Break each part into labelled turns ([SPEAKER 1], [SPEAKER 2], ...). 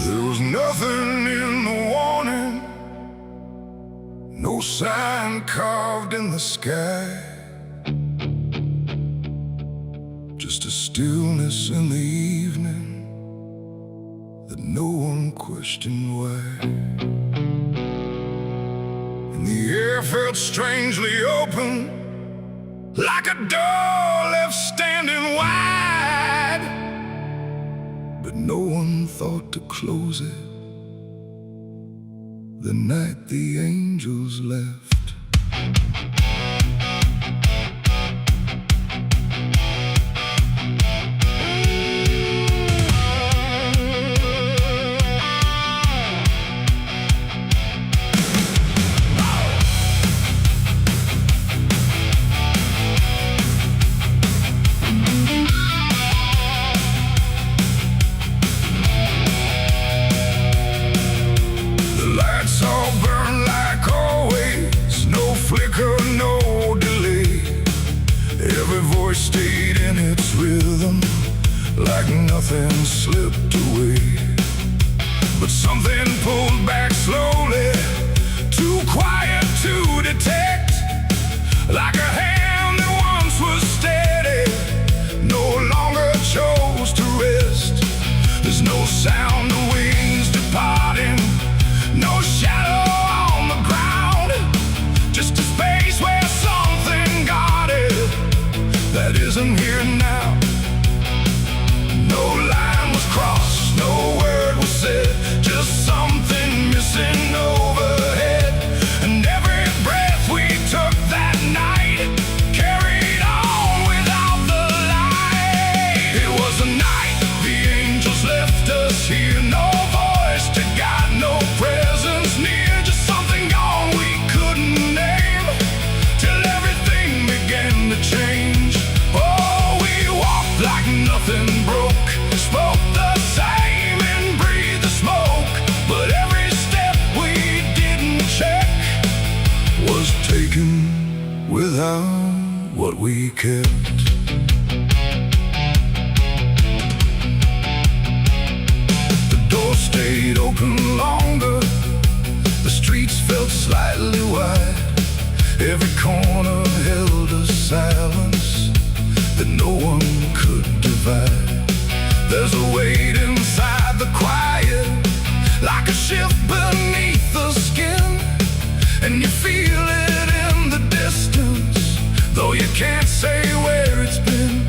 [SPEAKER 1] There was nothing in the warning, no sign carved in the sky, just a stillness in the evening that no one questioned why. And the air felt strangely open, like a door left standing wide, but no one thought to close it the night the angels left. All burn like always, no flicker, no delay. Every voice stayed in its rhythm, like nothing slipped away. But something pulled back slowly, too quiet to detect, like a hand that once was steady, no longer chose to rest. There's no sound of wings departing, no shadow on the ground, just a space where something guarded that isn't here now. No line was crossed, no word was said, just something missing overhead. And every breath we took that night carried on without the light. It was a night the angels left us here, no voice to guide, no presence near, just something gone we couldn't name, till everything began to change. Oh, we walked like nothing broke, spoke the same and breathed the smoke, but every step we didn't check was taken without what we kept. Stayed open longer, the streets felt slightly wide, every corner held a silence that no one could divide. There's a weight inside the quiet, like a shift beneath the skin, and you feel it in the distance, though you can't say where it's been.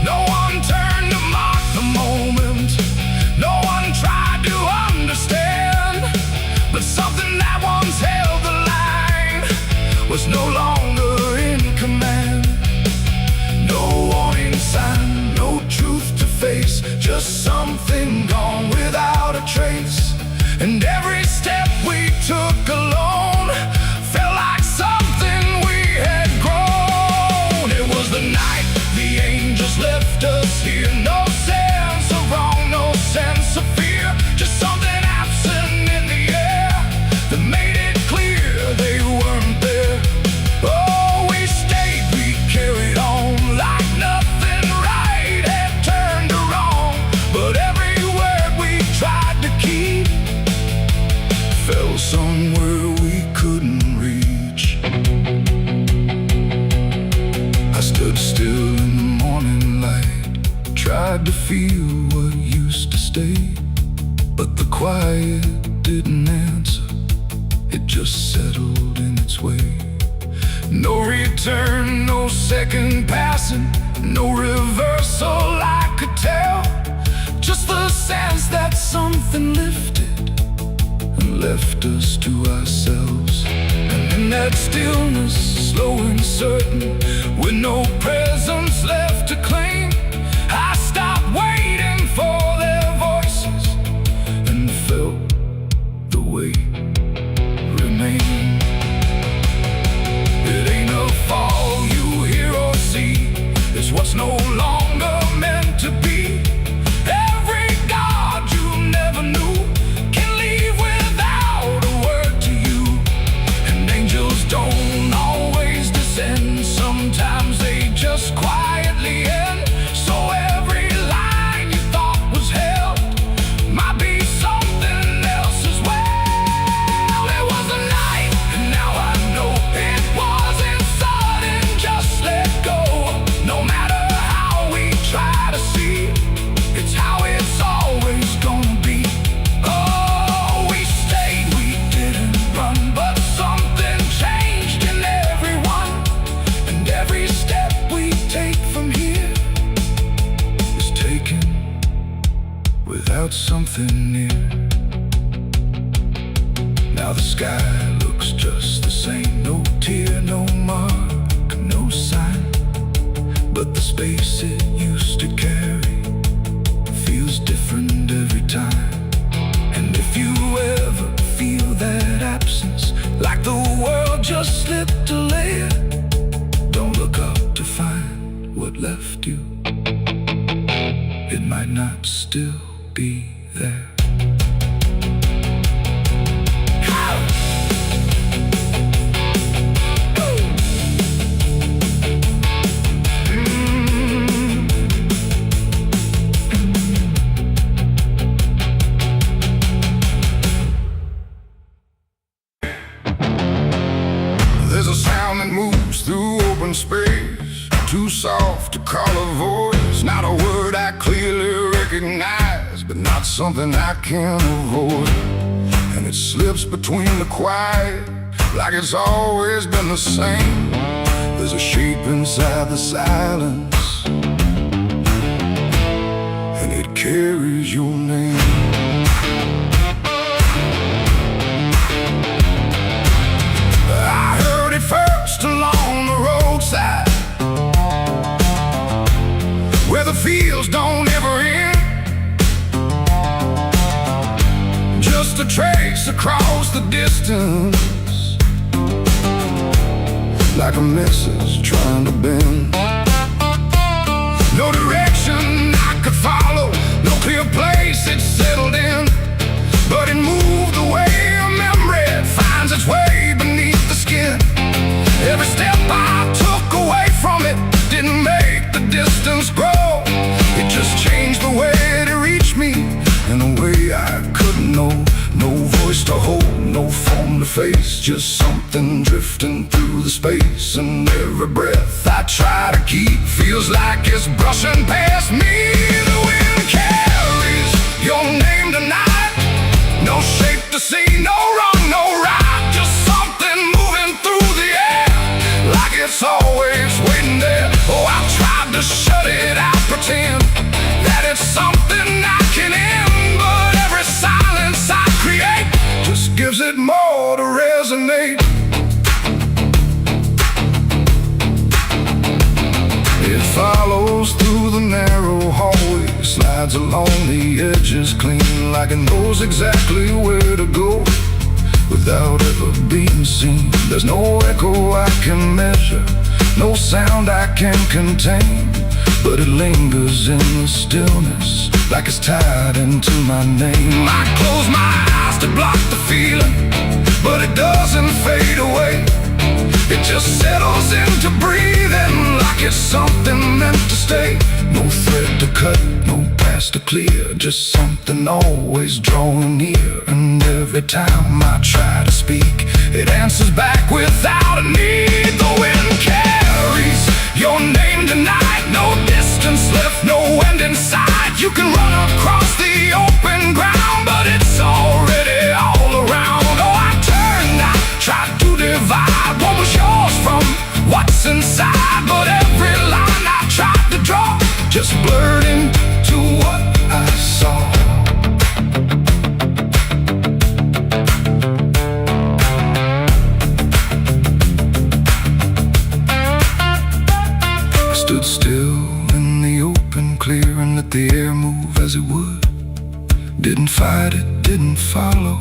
[SPEAKER 1] No one turned to mark the moment, no one tried to understand, but something that once held the line was no longer in command. No warning sign, no truth to face, just something gone without a trace. And every step we took alone felt like something we had grown. It was the night the angels left us here, no sense of wrong, no sense of fear, just something absent in the air that made it clear they weren't there. Oh, we stayed, we carried on like nothing right had turned to wrong, but every word we tried to keep fell somewhere we couldn't reach. I stood still in the morning light, tried to feel what used to stay, but the quiet didn't answer, it just settled in its way. No return, no second passing, no reversal I could tell, just the sense that something lifted and left us to ourselves. And in that stillness, slow and certain, with no presence left to claim, I stopped waiting for their voices and felt the weight remain. It ain't a fall you hear or see, it's what's no longer meant to be. Every God you never knew can leave without a word to you. And angels don't always descend, sometimes they just quietly end. out something near. Now the sky looks just the same. No tear, no mark, no sign. But the space it used to carry feels different every time. And if you ever feel that absence, like the world just slipped a layer, don't look up to find what left you. It might not still be there. There's a sound that moves through open space, too soft to call a voice. Not a word I clearly recognize, but not something I can avoid. And it slips between the quiet, like it's always been the same. There's a shape inside the silence, and it carries your name. First along the roadside, where the fields don't ever end, just a trace across the distance, like a message trying to bend. No direction I could follow, no clear place it settled in, but it moved the way a memory finds its way beneath the skin. Every step I took away from it didn't make the distance grow. It just changed the way it reached me in a way I couldn't know. No voice to hold, no form to face, just something drifting through the space. And every breath I try to keep feels like it's brushing past me. The wind carries your name tonight. No shape to see, no wrong, no right, just something moving through the air, like it's always waiting there. Oh, I've tried to shut it out, pretend that it's something I can end, but every silence I create just gives it more to resonate. It follows through the narrow hallway, slides along the edges clean, like it knows exactly where to go without ever being seen. There's no echo I can measure, no sound I can contain, but it lingers in the stillness, like it's tied into my name. I close my eyes to block the feeling, but it doesn't fade away. It just settles into breathing, like it's something meant to stay. No thread to cut, no path to clear, just something always drawing near. And every time I try to speak, it answers back without a need. The wind carries your name tonight, no distance left, no end in sight. You can run across the open ground, but it's already all around. Oh, I turned, I tried to divide what was yours from what's inside, but every line I tried to draw just blurred into what I saw. I stood still in the open clear and let the air move as it would. Didn't fight it, didn't follow,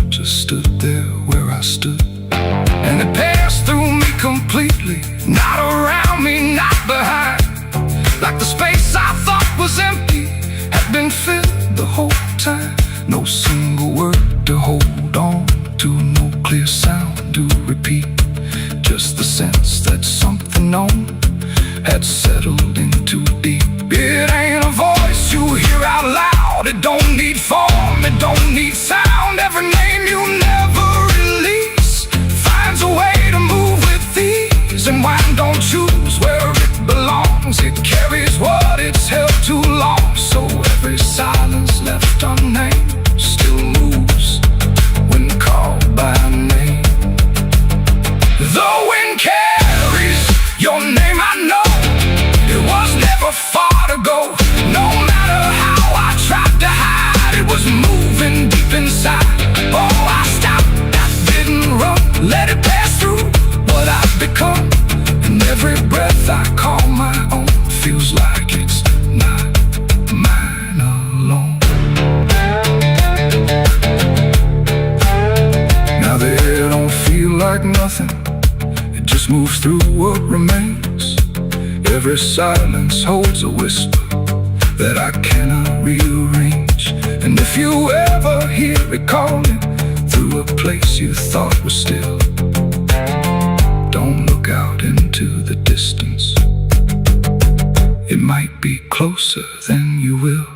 [SPEAKER 1] just stood there where I stood. And it passed through me completely, not around me, not behind. Like the space I thought was empty had been filled the whole time. No single word to hold on to, no clear sound to repeat, just the sense that something known had settled in too deep. It ain't a voice you hear out loud, it don't need form, it don't need sound. Every name you never release finds a way to move with ease, and wine don't choose where it belongs. It carries what it's held too long, so every silence left unnamed still moves when called by name. The wind carries your name, I know. It was never far to go, no matter how I tried to hide. through what remains. Every silence holds a whisper that I cannot rearrange. And if you ever hear it calling through a place you thought was still, don't look out into the distance. It might be closer than you will.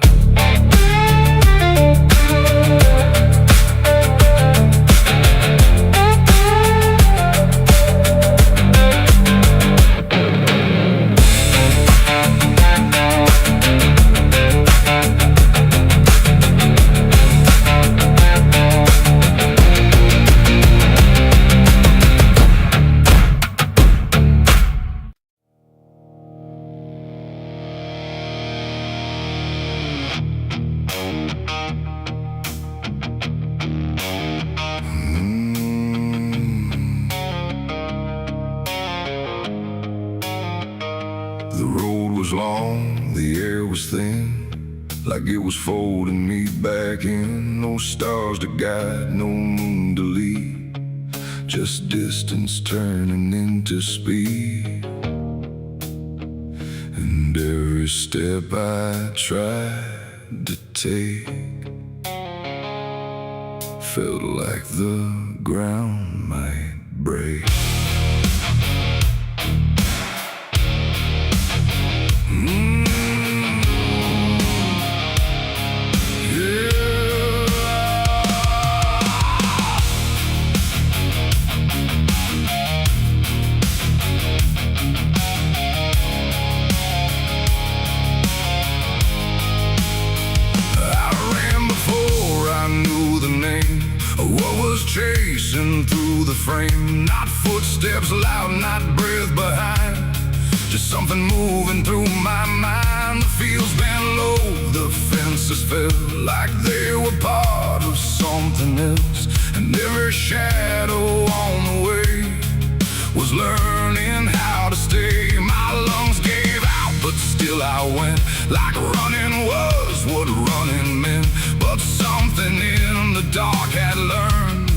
[SPEAKER 1] The road was long, the air was thin, like it was folding me back in. No stars to guide, no moon to lead, just distance turning into speed. And every step I tried to take felt like the ground might break. Chasing through the frame, not footsteps loud, not breath behind, just something moving through my mind. The fields bent low, the fences felt like they were part of something else, and every shadow on the way was learning how to stay. My lungs gave out, but still I went, like running was what running meant. But something in the dark had learned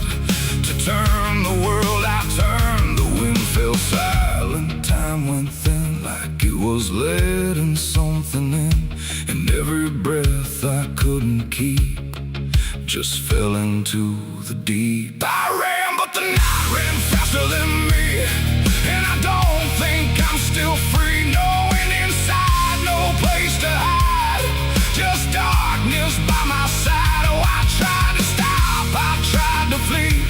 [SPEAKER 1] to turn the world I turned. The wind fell silent, time went thin, like it was letting something in. And every breath I couldn't keep just fell into the deep. I ran, but the night ran faster than me, and I don't think I'm still free. Knowing inside, no place to hide, just darkness by my side. Oh, I tried to stop, I tried to flee,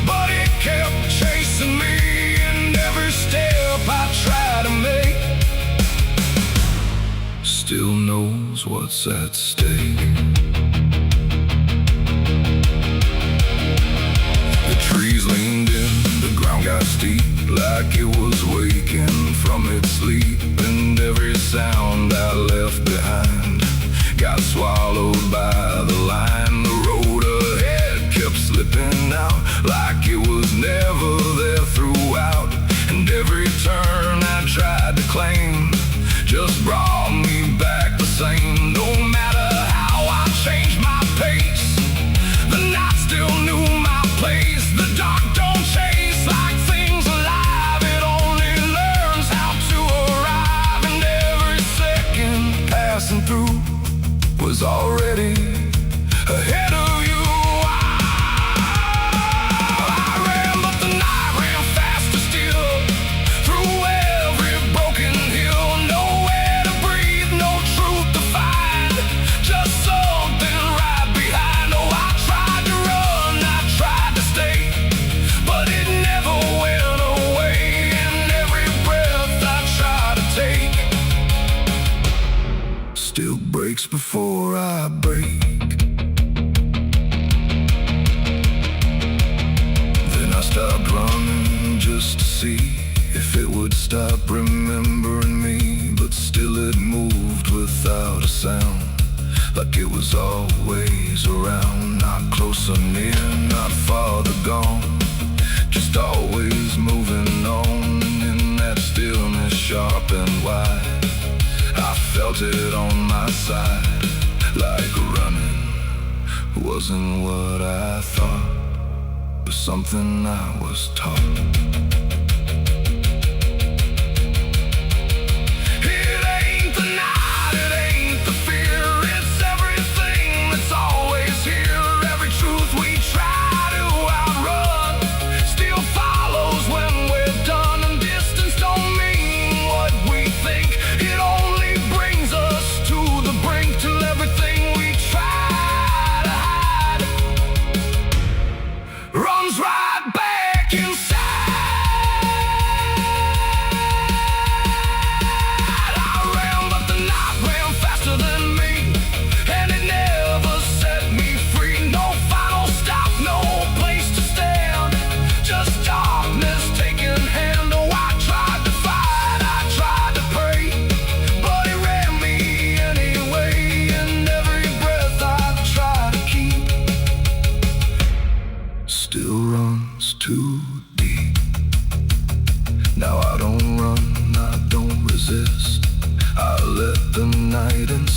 [SPEAKER 1] but it kept chasing me. And every step I try to make still knows what's at stake. The trees leaned in, the ground got steep, like it was waking from its sleep. And every sound I left behind got swallowed by the line. The road ahead kept slipping out, like it was never there throughout. And every turn I tried to claim just brought me back the same. No matter how I changed my pace, the night still knew my place. The dark don't chase like things alive, it only learns how to arrive. And every second passing through was already ahead of you. I ran, but the night ran faster still, through every broken hill. Nowhere to breathe, no truth to find, just something right behind. Oh, I tried to run, I tried to stay, but it never went away. And every breath I try to take still breaks before I break. Then I stopped running just to see if it would stop remembering me. But still it moved without a sound, like it was always around. Not close or near, not farther gone, just always moving on. And in that stillness sharp and wide, I felt it on my side, like running wasn't what I thought, but something I was taught.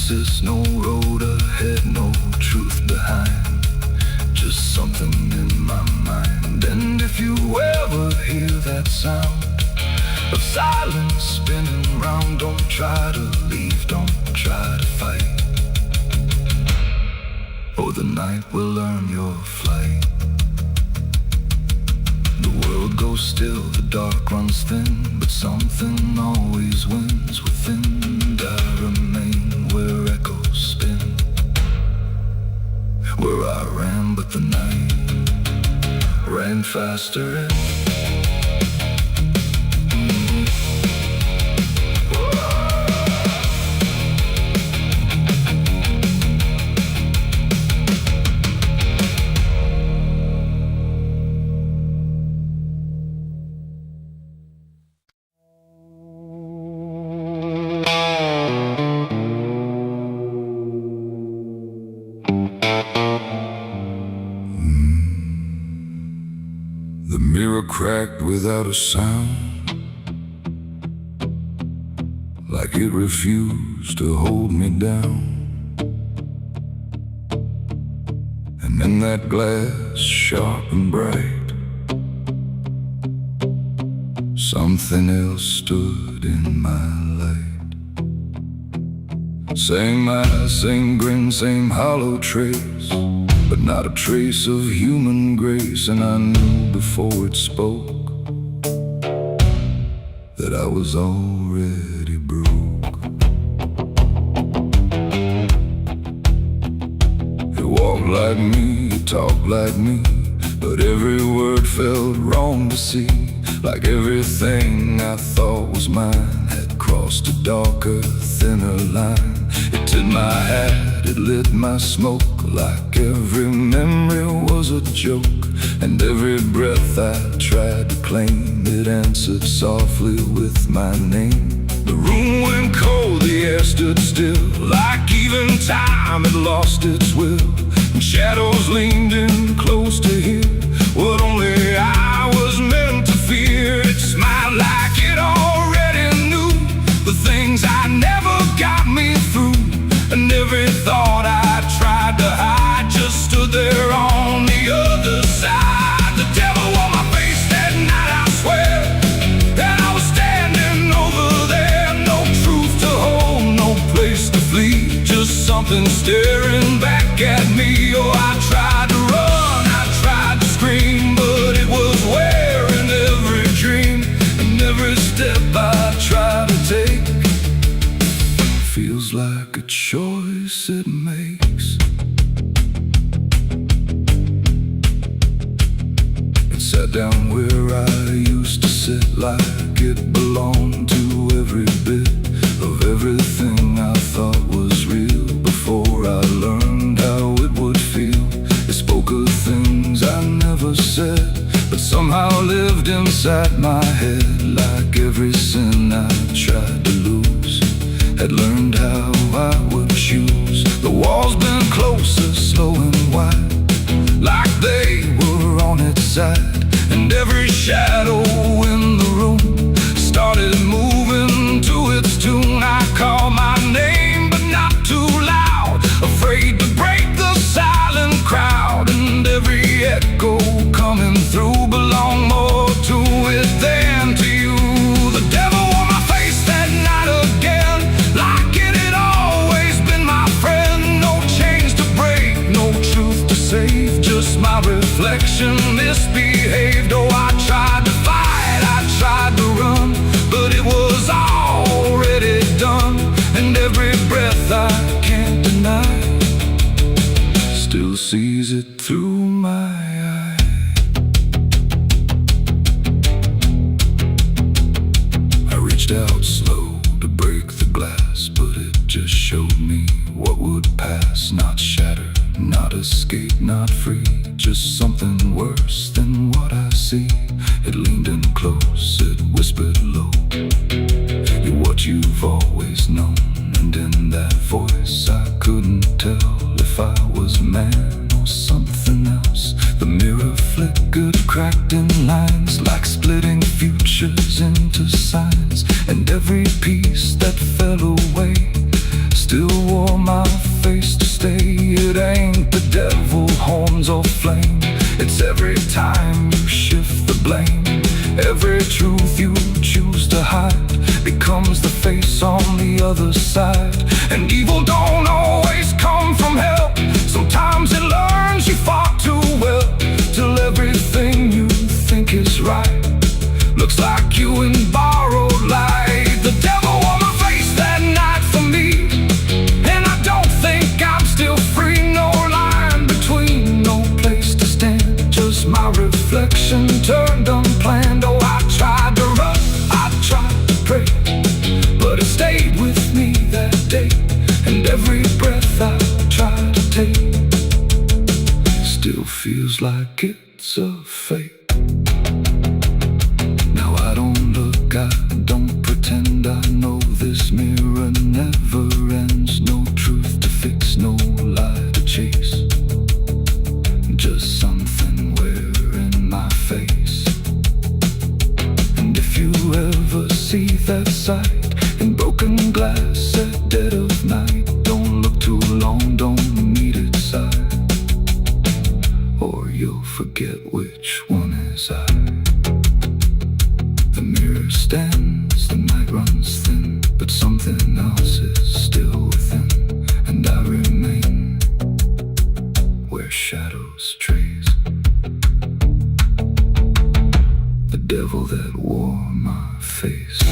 [SPEAKER 1] promises, no road ahead, no truth behind, just something in my mind. And if you ever hear that sound of silence spinning round, don't try to leave, don't try to fight, or the night will earn your flight. The world goes still, the dark runs thin, but something always wins within. And I remain where echoes spin, where I ran, but the night ran faster. The mirror cracked without a sound, like it refused to hold me down. And in that glass, sharp and bright, something else stood in my light. Same eyes, same grin, same hollow trace, but not a trace of human grace. And I knew before it spoke that I was already broke. It walked like me, it talked like me, but every word felt wrong to see. Like everything I thought was mine had crossed a darker, thinner line. It tipped my hat, it lit my smoke, like every memory was a joke. And every breath I tried to claim, it answered softly with my name. The room went cold, the air stood still, like even time had lost its will. And shadows leaned in close to hear what only I was meant to fear. It smiled like it already knew the things I never got me through. And every thought I tried to hide just stood there on the other side. The devil on my face that night, I swear, and I was standing over there. No truth to hold, no place to flee, just something staring back at me. Oh, I tried to run, I tried to scream, but it was wearing every dream. And every step I try to take feels like a choice it makes. It sat down where I used to sit, like it belonged to every bit of everything I thought was real. Before I learned how it would feel, it spoke of things I never said, but somehow lived inside my head. Like every sin I tried to lose, had learned how I would choose. The walls bent closer, slow and wide, like they were on its side. And every shadow in the room started moving to its tune. I called my name, but not too loud, afraid to break the silent crowd. And every echo coming through belonged more to it than to you. The devil on my face that night again, like it had always been my friend. No chains to break, no truth to save, just my reflection misbehaved. Oh, I tried to fight, I tried to run, but it was already done. And every breath I can't deny still sees it through my eye. I reached out slow to break the glass, but it just showed me what would pass. Not shatter, not escape, not free, just something worse than what I see. It leaned in close, it whispered low, you're what you've always known. And in that voice I couldn't tell if I was man or something else. The mirror flickered, cracked in lines, like splitting futures into signs. And every piece that fell away still wore my face to stay. It ain't the devil, horns or flame. It's every time you shift the blame. Every truth you choose to hide becomes the face on the other side. And evil don't always come from hell. Sometimes it learns you fought too well, till everything you think is right looks like you in borrowed light. The devil wore my face that night for me, and I don't think I'm still free. No line between, no place to stand, just my reflection turned unplanned. Oh, I tried to run, I tried to pray, but it stayed with me that day. And every breath I try to take still feels like it's a fate. Now I don't look, I don't pretend. I know this mirror never ends. No truth to fix, no lie to chase, just something wearing my face. And if you ever see that sight in broken glass at dead of night, don't look too long, don't meet its side, or you'll forget which one is I. The mirror stands, the night runs thin, but something else is still within, and I remain where shadows trace. The devil that wore my face.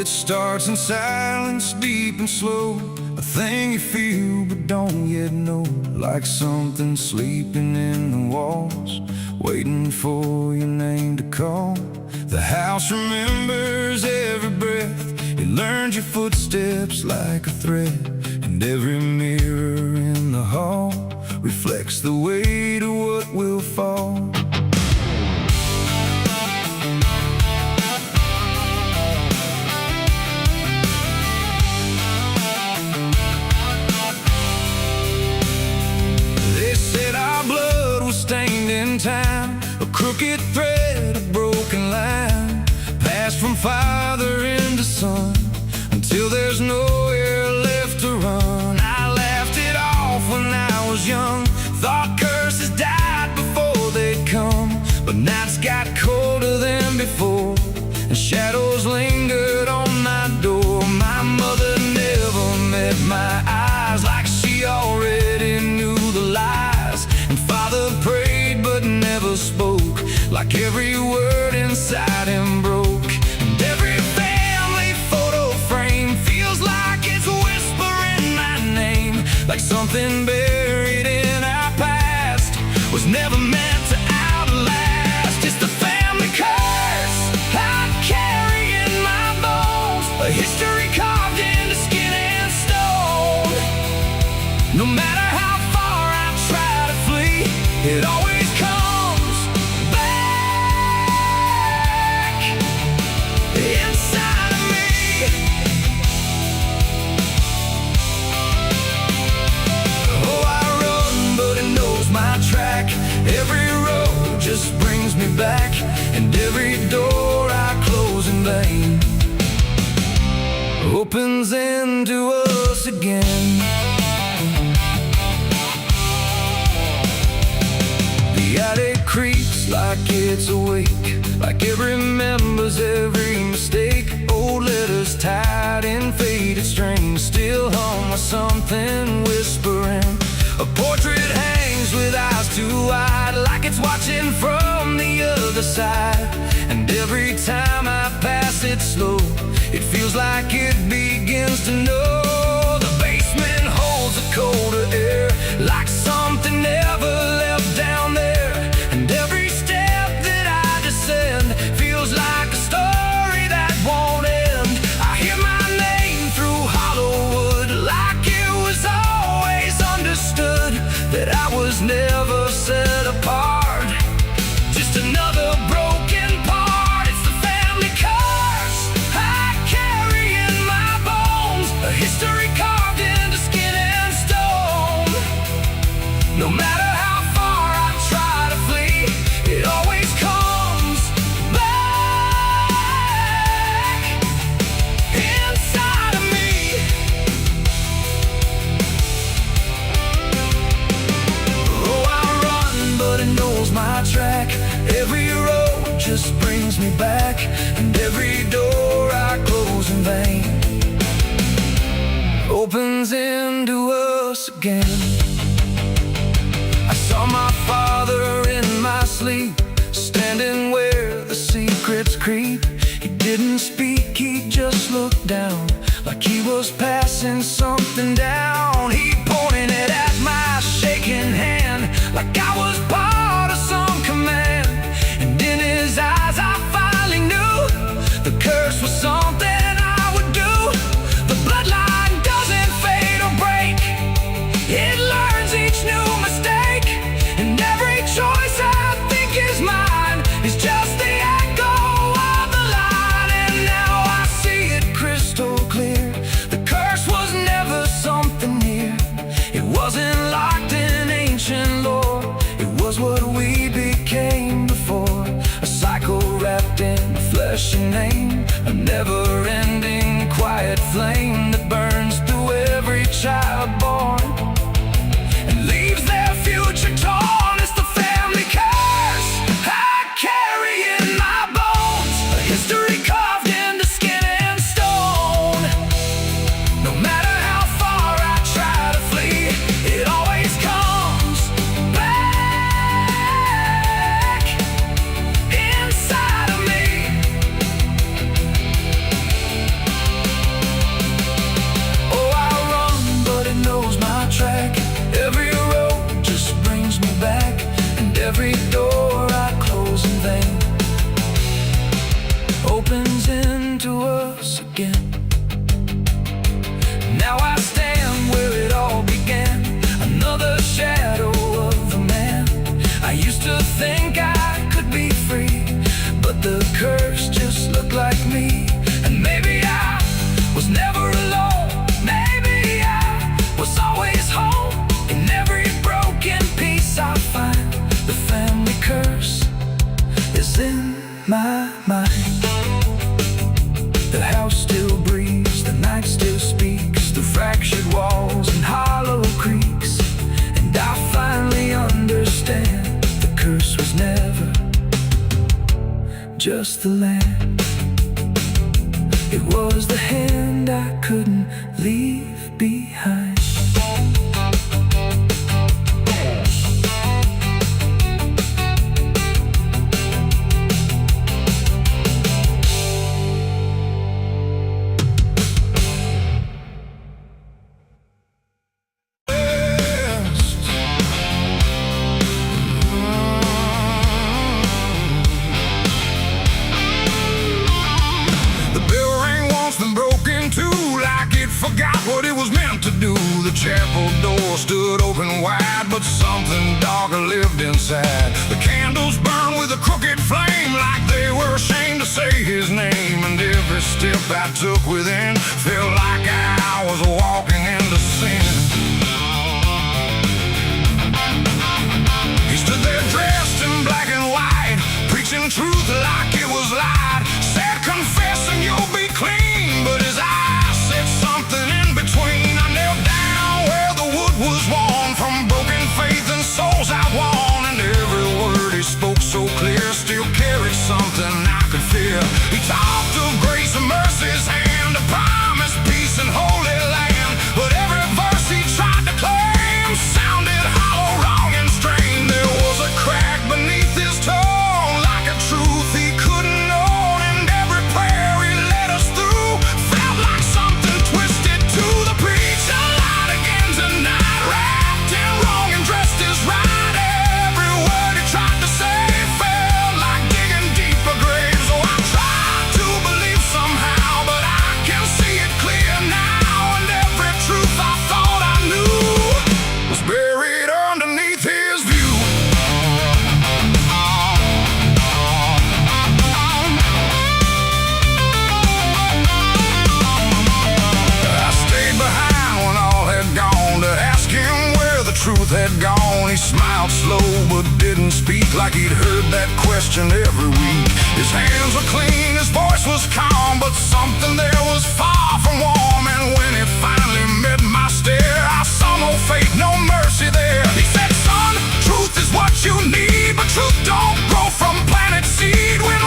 [SPEAKER 1] It starts in silence, deep and slow, a thing you feel but don't yet know. Like something sleeping in the walls, waiting for your name to call. The house remembers every breath, it learns your footsteps like a thread. And every mirror in the hall reflects the weight of what will fall. Stained in time, a crooked thread, a broken line, passed from father into son, until there's nowhere left to run. I laughed it off when I was young, thought curses died before they'd come. But nights got colder than before, and shadows lingered on my door. My mother never met my eyes, like she already knew the lies. And father prayed but never spoke, like every word inside him broke. And every family photo frame feels like it's whispering my name, like something buried in our past was never meant to outlast. It's the family curse I carry in my bones, a history carved into skin and stone. No matter how far I try to flee, it always comes back inside of me. Oh, I run, but it knows my track. Every road just brings me back, and every door I close in vain opens into us again. The attic creaks like it's awake, like it remembers every mistake. Old letters tied in faded strings still hung with something whispering. A portrait hangs with eyes too wide, like it's watching from the other side. And every time I pass it slow, it feels like it begins to know. The basement holds a colder air, like something never left down there. And every step that I descend feels like a story that won't end. I hear my name through hollow wood, like it was always understood that I was never set apart. Just another broken just brings me back, and every door I close in vain opens into us again. I saw my father in my sleep, standing where the secrets creep. He didn't speak, he just looked down, like he was passing something down. He pointed it at my shaking hand, like I was part of some command. And in his eyes I finally knew the curse was something I would do. The bloodline doesn't fade or break, it learns each new mistake. And every choice I think is mine is just the echo of the line. And now I see it crystal clear, the curse was never something near. It wasn't locked in ancient lore, it was what we became before. A cycle wrapped in flesh and name, a never-ending quiet flame that burns through every child born and leaves their future torn. It's the family curse I carry in my bones, a history carved into skin and stone. No matter how far I try to flee, it always comes back inside of me. Oh, I run, but it knows my track. Every road just brings me back, and every door I close in vain opens into us again. Now I stand where it all began, another shadow of a man. I used to think I could be free, but the curse just looked like me. And maybe I was never alone, maybe I was always home. In every broken piece I find, the family curse is in my mind. The house still breathes, the night still speaks through fractured walls and hollow creaks. And I finally understand, the curse was never just the land. It was the hand I couldn't leave behind.
[SPEAKER 2] Forgot what it was meant to do. The chapel door stood open wide, but something darker lived inside. The candles burned with a crooked flame, like they were ashamed to say his name. And every step I took within felt like I was walking into sin. He stood there dressed in black and white, preaching truth like it was lied. Said, confessing you'll be clean, but his eyes said something in between. I knelt down where the wood was worn from broken faith and souls I'd won. And every word he spoke so clear still carried something I could fear. He talked of grace and mercy's hand, a promise, peace and holy land. But every verse he tried to claim sounded hollow, wrong and strained. There was a crack beneath his tone, like a truth he couldn't own. And every prayer he led us through felt like something twisted to the preach. A light again tonight, wrapped in wrong and dressed as right. Every word he tried to say felt like digging deeper graves. Oh, I tried to believe somehow, but I can see it clear now. And every truth I thought I knew was buried underneath his view. I stayed behind when all had gone to ask him where the truth had gone. He smiled slow but didn't speak, like he'd heard that question every week. His hands were clean, his voice was calm, but something there was far from warm. And when it finally met my stare, I saw no faith, no mercy there. He said, son, truth is what you need, but truth don't grow from planted seed. When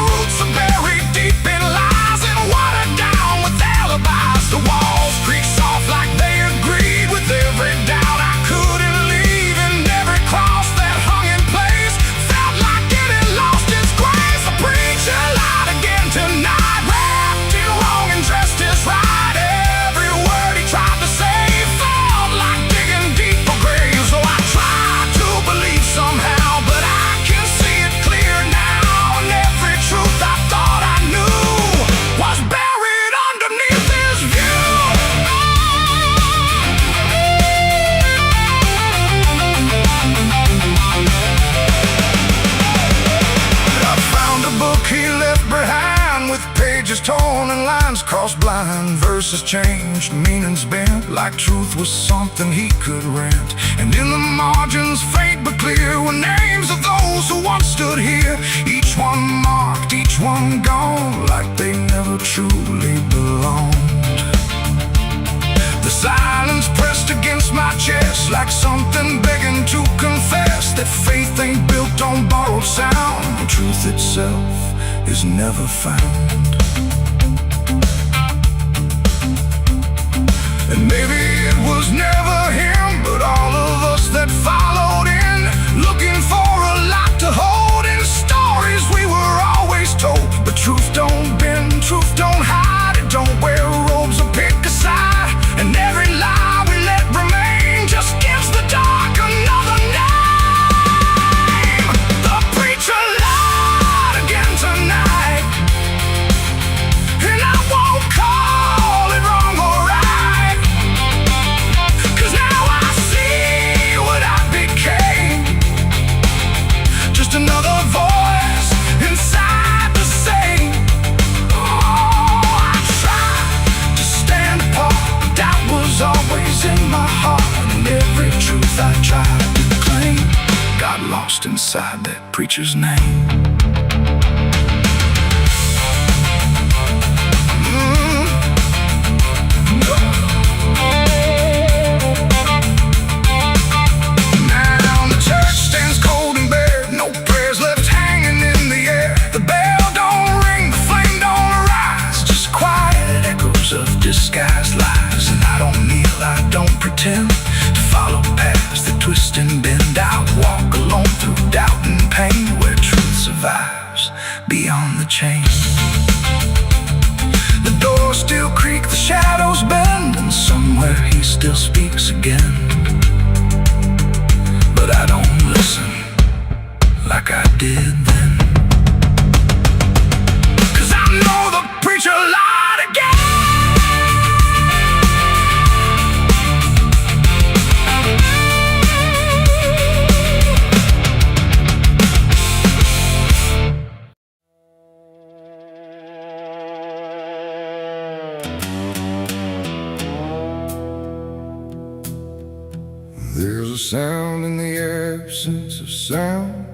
[SPEAKER 1] torn and lines crossed blind, verses changed, meanings bent, like truth was something he could rent. And in the margins, faint but clear, were names of those who once stood here. Each one marked, each one gone, like they never truly belonged. The silence pressed against my chest, like something begging to confess that faith ain't built on borrowed sound, and truth itself is never found. And maybe it was never him, but all of us that followed in, looking for a lot to hold in stories we were always told. But truth don't bend, truth don't hide, it don't wear robes or pick a side. And every lie we let remain just gives the dark another name. The preacher lied again tonight, and I won't call it wrong or right, 'cause now I see what I became. Just another voice inside the same. Oh, I tried to stand apart, doubt was always in my heart, and every truth I tried to claim got lost inside that preacher's name. Now the church stands cold and bare, no prayers left hanging in the air. The bell don't ring, the flame don't arise, just quiet echoes of disguised lies. And I don't kneel, I don't pretend to follow paths that twist and bend. I walk alone through doubt and pain, where truth survives beyond the chain. The doors still creak, the shadows bend, and somewhere he still speaks again. But I don't listen like I did then, 'cause I know the preacher lied again. There's a sound in the absence of sound,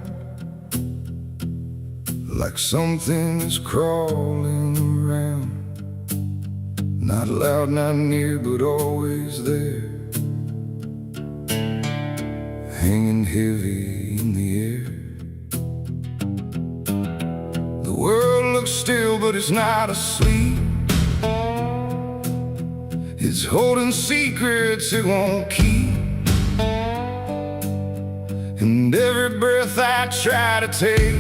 [SPEAKER 1] like something is crawling around. Not loud, not near, but always there, hanging heavy in the air. The world looks still, but it's not asleep. It's holding secrets it won't keep. And every breath I try to take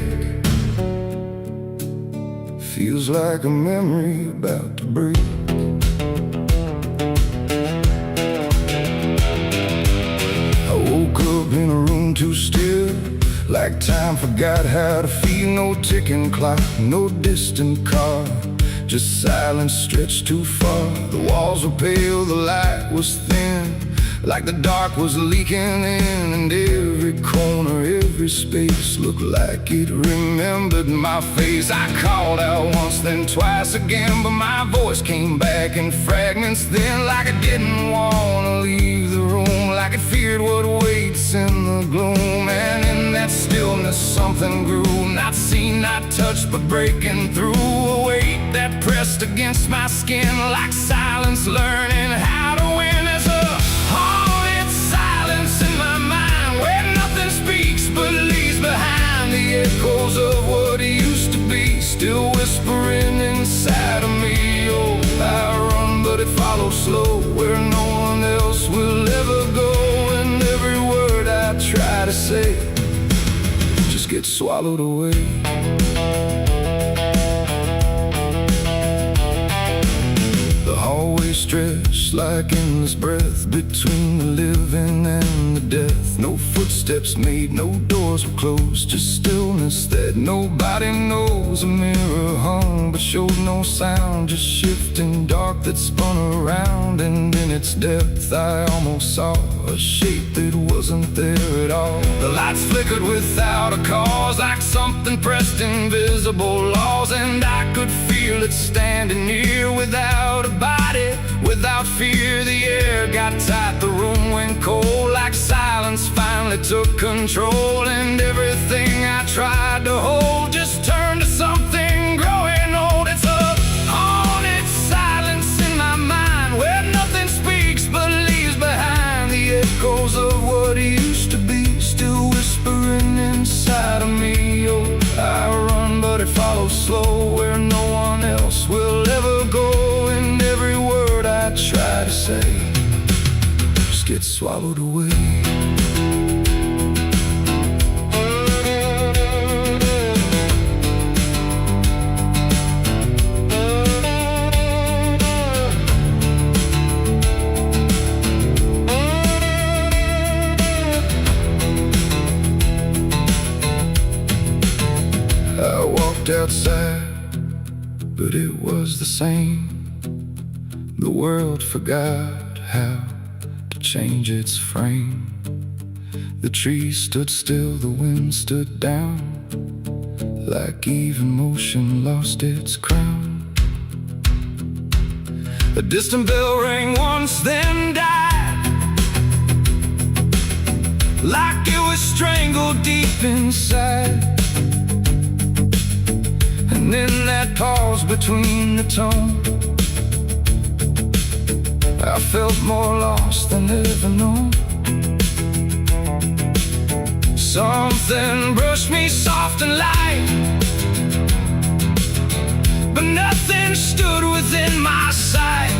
[SPEAKER 1] feels like a memory about to break. I woke up in a room too still, like time forgot how to feel. No ticking clock, no distant car, just silence stretched too far. The walls were pale, the light was thin, like the dark was leaking in. And every corner, every space looked like it remembered my face. I called out once, then twice again, but my voice came back in fragments then, like I didn't want to leave the room, like it feared what waits in the gloom. And in that stillness something grew, not seen, not touched, but breaking through. A weight that pressed against my skin, like silence learning how to win. As a haunted silence in my mind, where nothing speaks but leaves behind the echoes of what used to be, still whispering inside of me. Oh, I run, but it follows slow, where no one else will ever go. And every word I try to say just gets swallowed away. The hallway stretched like endless breath between the living and the death. No footsteps made, no doors were closed, just stillness that nobody knows. A mirror hung but showed no sound, just shifting dark that spun around. And in its depth I almost saw a shape that wasn't there at all. The lights flickered without a cause, like something pressed invisible laws. And I could feel
[SPEAKER 2] feel it standing near without a body, without fear. The air got tight, the room went cold, like silence finally took control. And everything I tried to hold just turned to something growing old. It's a haunted silence in my mind, where nothing speaks but leaves behind the echoes of what used to be, still whispering inside of me. Oh, I run but it follows slow, where no one else will ever go. And every word I try to say just gets swallowed away. I walked outside, but it was the same. The world forgot how to change its frame. The trees stood still, the wind stood down, like even motion lost its crown. A distant bell rang once, then died, like it was strangled deep inside. And in that pause between the tone, I felt more lost than ever known. Something brushed me soft and light, but nothing stood within my sight.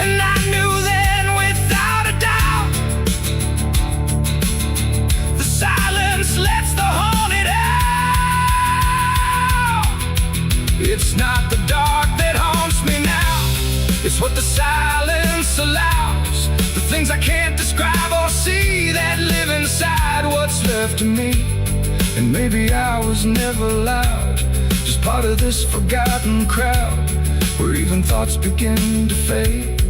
[SPEAKER 2] And I knew then without a doubt, the silence lets the haunted out. It's not the dark that haunts me now, it's what the silence allows. The things I can't describe or see that live inside what's left of me. And maybe I was never loud, just part of this forgotten crowd, where even thoughts begin to fade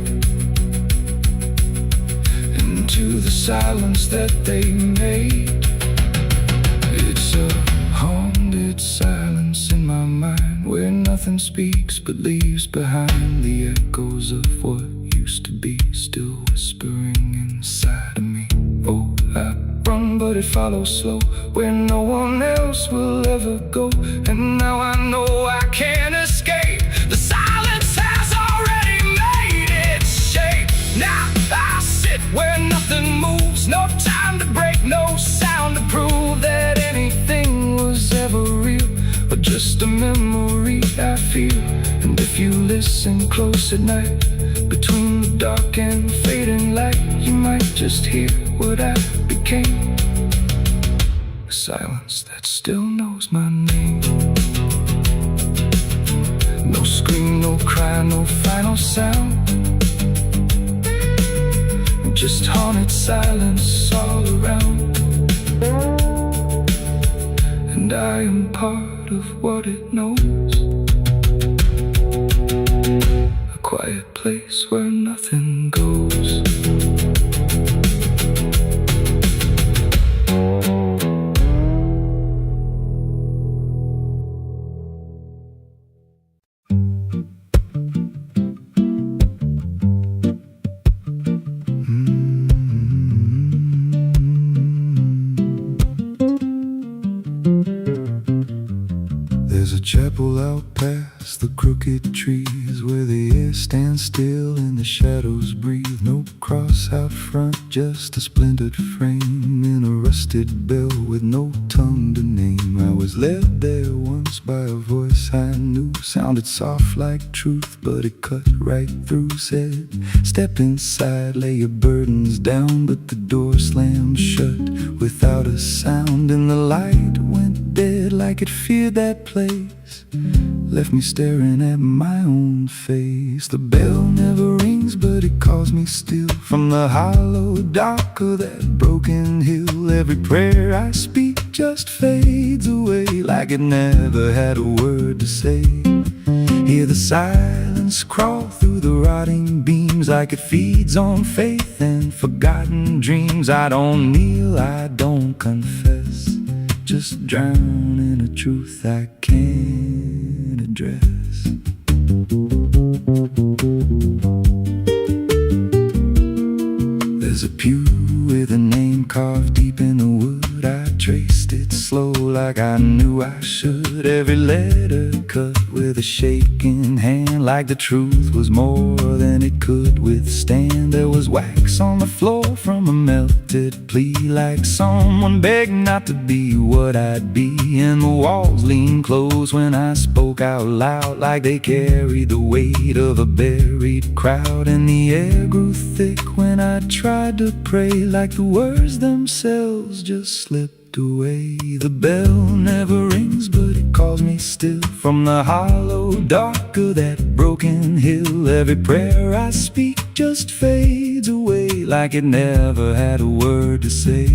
[SPEAKER 2] into the silence that they made. It's a haunted silence in my mind, where nothing speaks but leaves behind the echoes of what used to be, still whispering inside of me. Oh, I run but it follows slow, where no one else will ever go. And now I know I can't escape, the silence has already made its shape. Now I sit where nothing moves, no time to break, no sound to prove that anything was ever real, or just a memory I feel. And if you listen close at night, between the dark and fading light, you might just hear what I became, a silence that still knows my name. No scream, no cry, no final sound, just haunted silence all around. And I am part of what it knows, a quiet place where nothing goes. There's a chapel out past the crooked trees, where the air stands still and the shadows breathe. No cross out front, just a splintered frame in a rusted bell with no tongue to name. I was led there once by a voice I knew, sounded soft like truth, but it cut right through. Said, step inside, lay your burdens down, but the door slammed shut without a sound. And the light went dead like it feared that place, left me staring at my own face. The bell never rings, but it calls me still, from the hollow dark of that broken hill. Every prayer I speak just fades away, like it never had a word to say. Hear the silence crawl through the rotting beams, like it feeds on faith and forgotten dreams. I don't kneel, I don't confess,
[SPEAKER 1] just drown in a truth I can't address. There's a pew with a name carved deep in the wood. I traced it slow like I knew I should. Every letter cut with a shaking hand, like the truth was more than it could withstand. There was wax on the floor from a melted plea, like someone begged not to be what I'd be. And the walls leaned close when I spoke out loud, like they carried the weight of a buried crowd. And the air grew thick when I tried to pray, like the words themselves just slipped away. The bell never rings, but it calls me still from the hollow dark of that broken hill. Every prayer I speak just fades away, like it never had a word to say.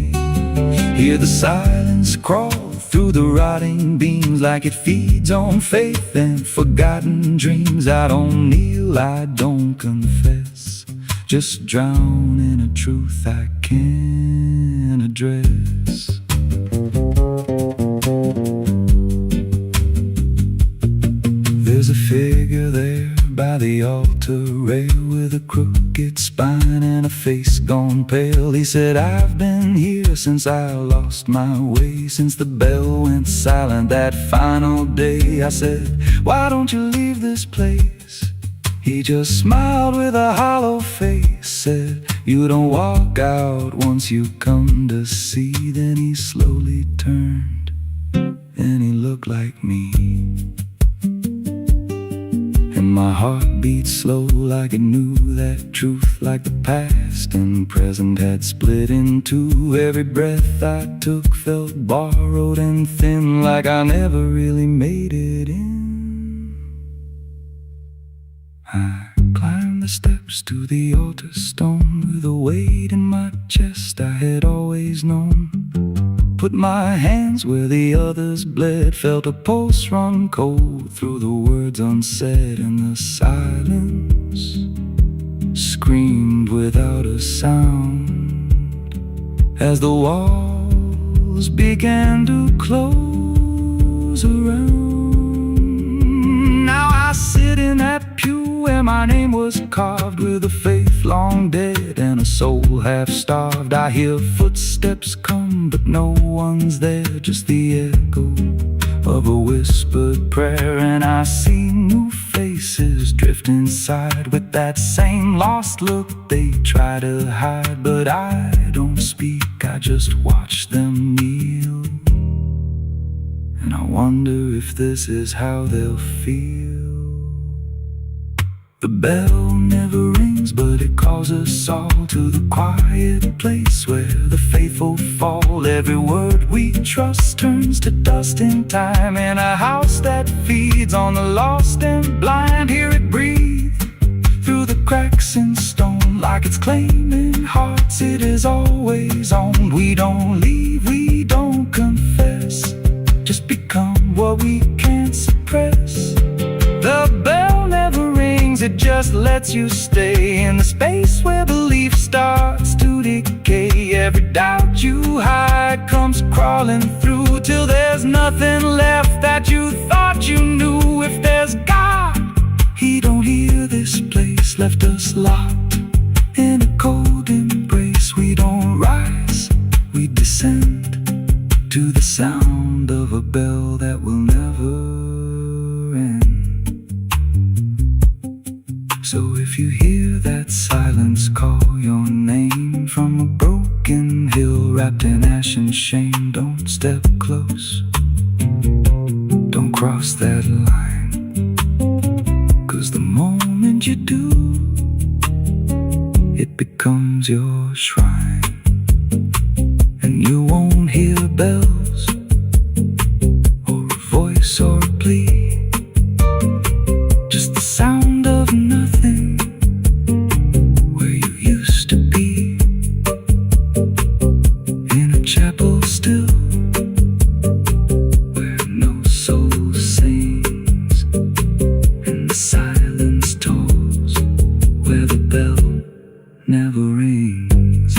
[SPEAKER 1] Hear the silence crawl through the rotting beams, like it feeds on faith and forgotten dreams. I don't kneel, I don't confess, just drown in a truth I can't address. There's a figure there by the altar rail, with a crooked spine and a face gone pale. He said, I've been here since I lost my way, since the bell went silent that final day. I said, why don't you leave this place? He just smiled with a hollow face, said, you don't walk out once you come to see. Then he slowly turned and he looked like me. And my heart beat slow, like it knew that truth, like the past and present had split in two. Every breath I took felt borrowed and thin, like I never really made it in. I climbed the steps to the altar stone, with a weight in my chest I had always known. Put my hands where the others bled, felt a pulse run cold through the words unsaid. And the silence screamed without a sound as the walls began to close around. Now I sit in that pew where my name was carved, with a faith long dead and a soul half starved. I hear footsteps come, but no one's there, just the echo of a whispered prayer. And I see new faces drift inside, with that same lost look they try to hide. But I don't speak, I just watch them kneel, and I wonder if this is how they'll feel. The bell never rings, but it calls us all to the quiet place where the faithful fall. Every word we trust turns to dust in time, in a house that feeds on the lost and blind. Hear it breathe through the cracks in stone, like it's claiming hearts it is always owned. We don't leave, we don't confess, just become what we can't suppress. The bell never rings, it just lets you stay in the space where belief starts to decay. Every doubt you hide comes crawling through, till there's nothing left that you thought you knew. If there's God, He don't hear this place, left us locked in a cold embrace. We don't rise, we descend to the sound of a bell that will never end. So if you hear that silence call your name from a broken hill wrapped in ash and shame, don't step close, don't cross that line, 'cause the moment you do, it becomes your shrine. And you won't hear bells or a voice or a plea, just the sound of nothing where you used to be, in a chapel still where no soul sings, and the silence tolls where the bell never rings.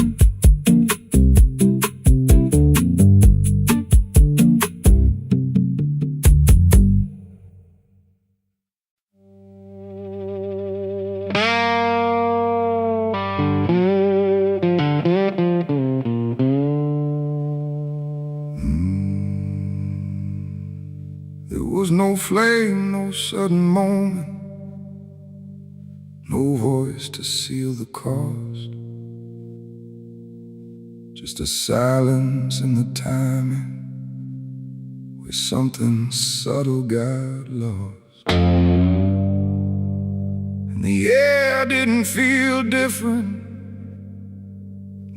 [SPEAKER 1] There was no flame, no sudden moment, no voice to seal the cost. Just a silence in the timing where something subtle got lost. And the air didn't feel different,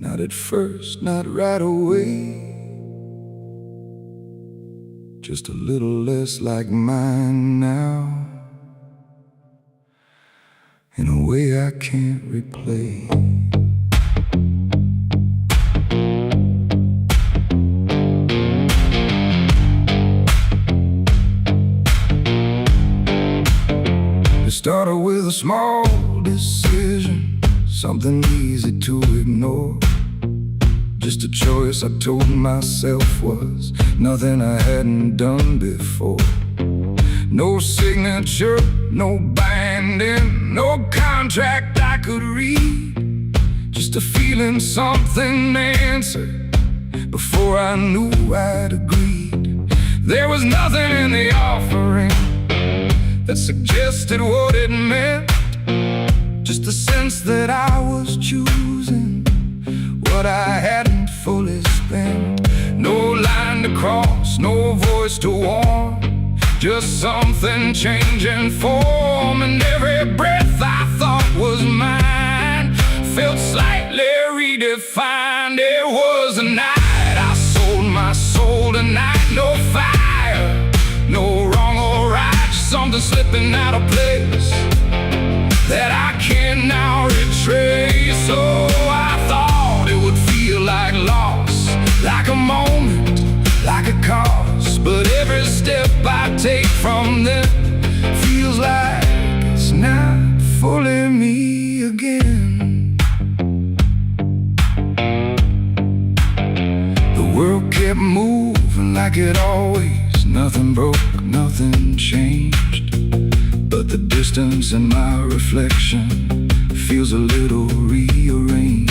[SPEAKER 1] not at first, not right away. Just a little less like mine now, in a way I can't replay. It started with a small decision, something easy to ignore. Just a choice I told myself was nothing I hadn't done before. No signature, no binding, no contract I could read. Just a feeling something answered before I knew I'd agreed. There was nothing in the offering that suggested what it meant, just the sense that I was choosing what I hadn't fully spent. No line to cross, no voice to warn, just something changing form. And every breath I thought was mine felt slightly redefined. It was a night I sold my soul tonight. No fire, no wrong or right, just something slipping out of place that I can now retrace. So I thought it would feel like loss, like a moment, like a cost. But every step I take from them feels like it's not fully me again. The world kept moving like it always, nothing broke, nothing changed. But the distance in my reflection feels a little rearranged.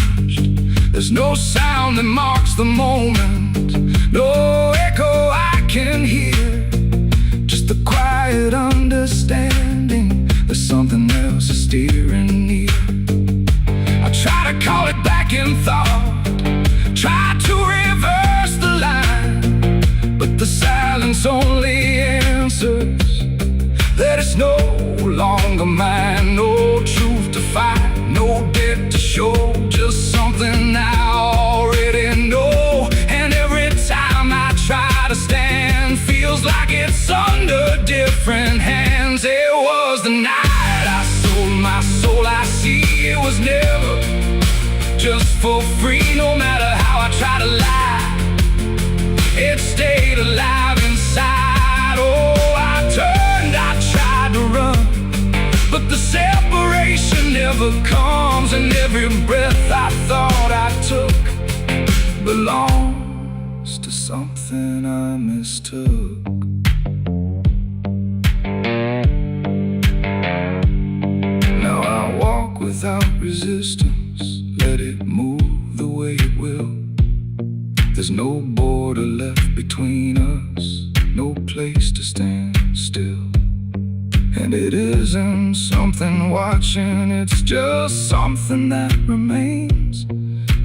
[SPEAKER 1] There's no sound that marks the moment, no echo I can hear, just the quiet understanding that something else is steering near. I try to call it back in thought, try to reverse the line, but the silence only answers that it's no longer mine. No truth to fight, no debt to show, just something I already know. And every time I try to stand, feels like it's under different hands. It was the night I sold my soul. I see it was never just for free. No matter how I try to lie, it stayed alive inside. Oh, I turned, I tried to run, but the separation never comes. And every breath I thought I took belongs to something I mistook. Now I walk without resistance, let it move the way it will. There's no border left between us, no place to stand still. And it isn't something watching, it's just something that remains,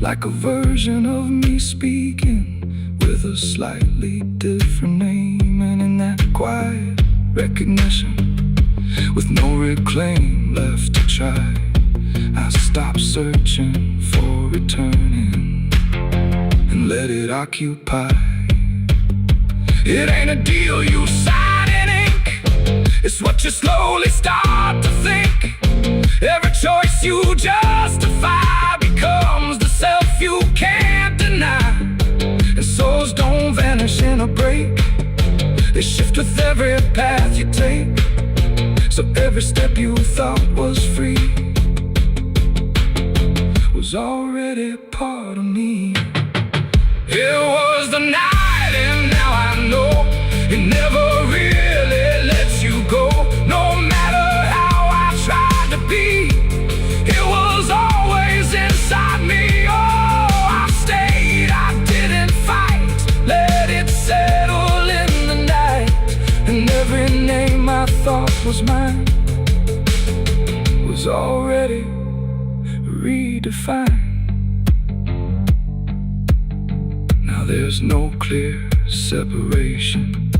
[SPEAKER 1] like a version of me speaking with a slightly different name. And in that quiet recognition, with no reclaim left to try, I stop searching for returning and let it occupy. It ain't a deal you sign in ink, it's what you slowly start to think. Every choice you justify becomes the self you can't deny. And souls don't vanish in a break, they shift with every path you take. So every step you thought was free was already part of me. It was the night, and now I know it never really lets you go. No matter how I tried to be, it was always inside me. Oh, I stayed, I didn't fight, let it settle in the night. And was mine was already redefined. Now there's no clear separation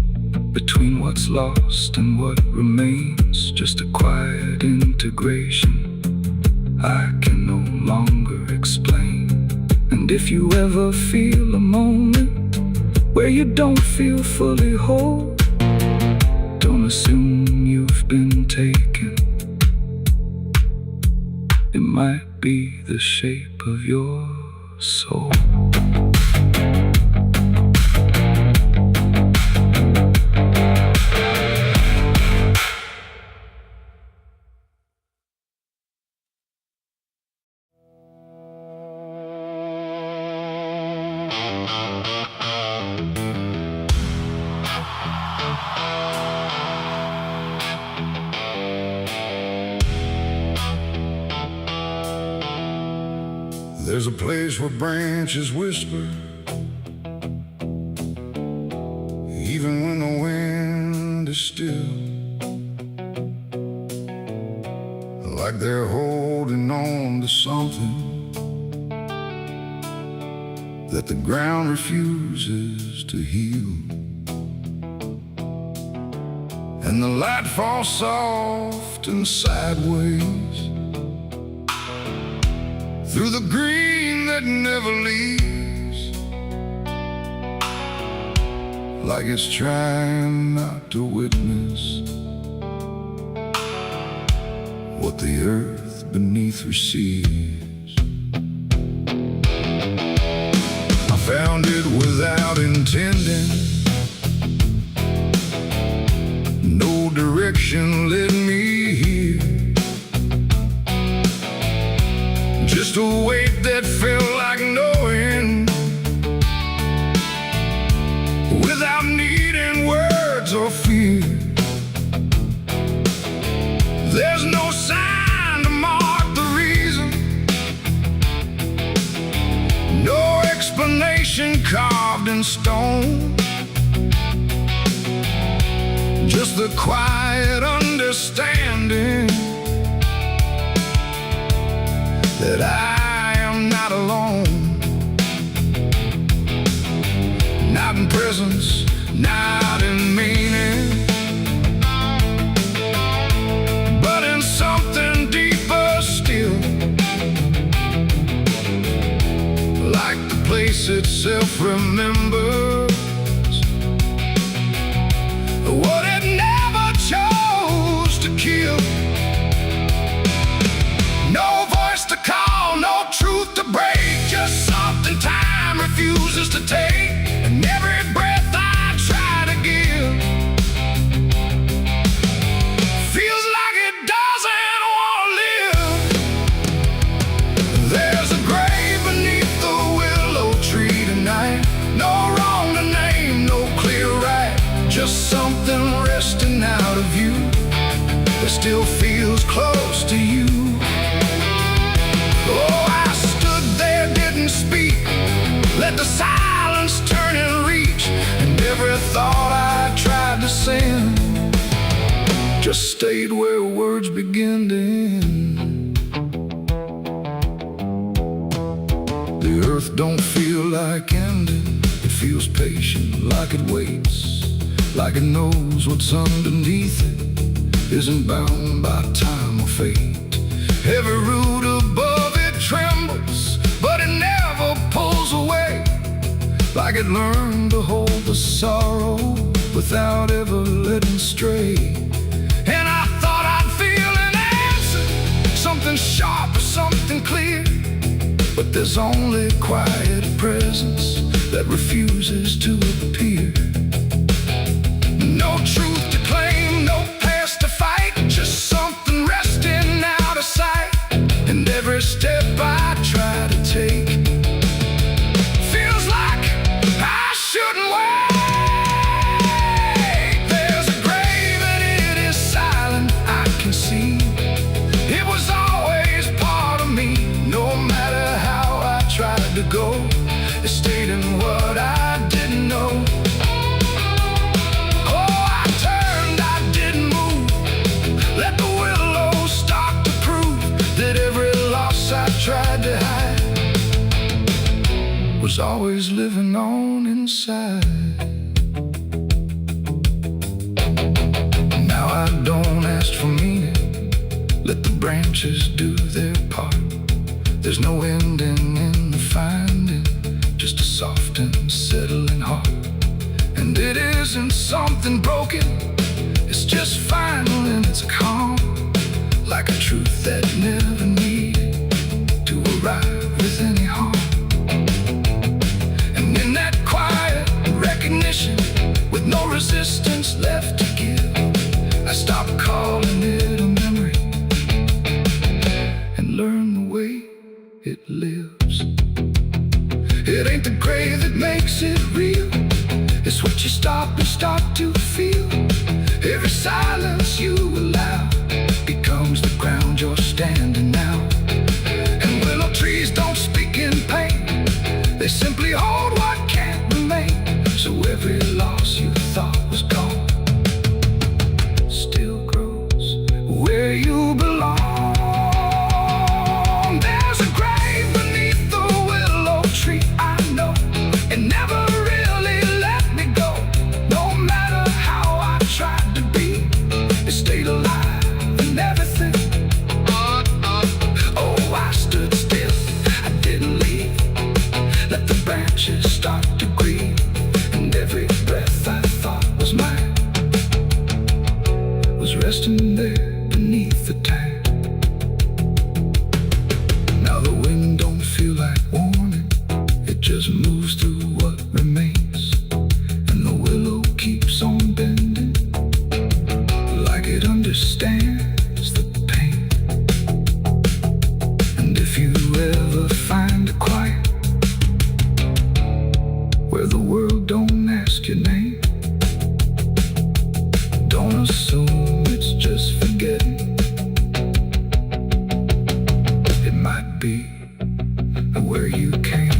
[SPEAKER 1] between what's lost and what remains, just a quiet integration I can no longer explain. And if you ever feel a moment where you don't feel fully whole, don't assume you've been taken. It might be the shape of your soul.
[SPEAKER 2] There's a place where branches whisper, even when the wind is still, like they're holding on to something that the ground refuses to heal. And the light falls soft and sideways through the green that never leaves, like it's trying not to witness what the earth beneath receives. I found it without intending, no direction led me here, just a weight that felt like knowing, without needing words or fear. There's no sign to mark the reason, no explanation carved in stone, just the quiet understanding that I am not alone. Not in presence, not in meaning, but in something deeper still, like the place itself remembers what it never chose to kill. No voice to call, no truth to break, just something time refuses to take. And every breath I try to give feels like it doesn't want to live. There's a grave beneath the willow tree tonight, no wrong to name, no clear right, just something resting out of you that still feels close to you. Oh, I stood there, didn't speak, let the silence turn and reach, and every thought I tried to send just stayed where words begin to end. The earth don't feel like ending, it feels patient, like it waits, like it knows what's underneath it isn't bound by time or fate. Every root above it trembles, but it never pulls away, like it learned to hold the sorrow without ever letting stray. And I thought I'd feel an answer, something sharp or something clear, but there's only quiet presence that refuses to appear. No truth to claim, no past to fight, just something resting out of sight. And every step I try to take feels like I shouldn't wait. There's a grave and it is silent, I can see. It was always part of me, no matter how I tried to go. It stayed in what I didn't know.
[SPEAKER 1] was always living on inside. Now I don't ask for meaning, let the branches do their part. There's no ending in the finding, just a soft and settling heart. And it isn't something broken, it's just final and it's calm, like a truth that never needed to arrive with any harm. And in that quiet recognition, with no resistance left to give, I stopped calling it a memory and learned the way it lives. It ain't the gray that makes it real, it's what you stop and start to feel. Every silence you allow becomes the ground you're standing now. And willow trees don't speak in pain, they simply hold what can't remain. So every loss you thought was gone still grows where you belong. There's a grave beneath the willow tree, I know. It never really let me go. No matter how I tried to be, it stayed alive and everything. Oh, I stood still, I didn't leave. Let the branches start to grieve. And every breath I thought was mine was resting there beneath the tide. Now the wind don't feel like warning, it just moves through what remains. And the willow keeps on bending, like it understands the pain. And if you ever find a quiet where the world don't ask your name, don't assume it's just forgetting. It might be where you came.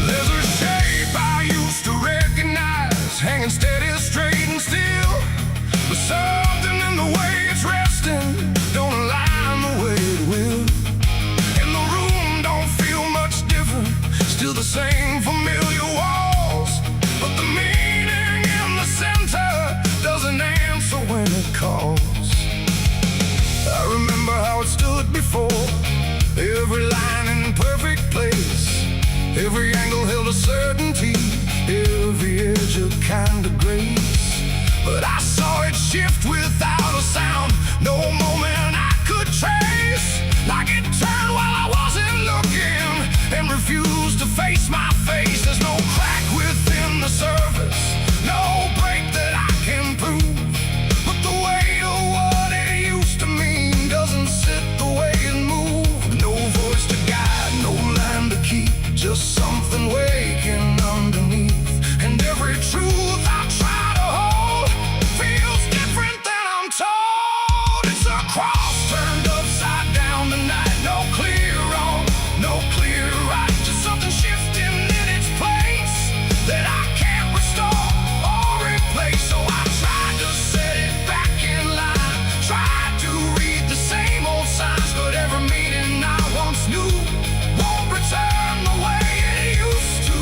[SPEAKER 2] There's a shape I used to recognize, hanging steady, straight and still. But something in the way it's resting don't align the way it will. And the room don't feel much different, still the same familiar walls. But the meaning in the center doesn't answer when it calls. I remember how it stood before, every line in perfect place. Every angle held a certainty, every edge a kind of grace. But I saw it shift without a sound, no moment I could trace. Like it turned while I wasn't looking and refused to face my face. There's no crack within the surface, no break that I can prove. But the weight of what it used to mean doesn't sit the way it moved. No voice to guide, no line to keep, just something waking underneath. And every truth I try to hold feels different than I'm told. It's a cross turned upside down tonight. No clear wrong, no clear right, just something shifting in its place that I can't restore or replace. So I tried to set it back in line, tried to read the same old signs, but every meaning I once knew won't return the way it used to.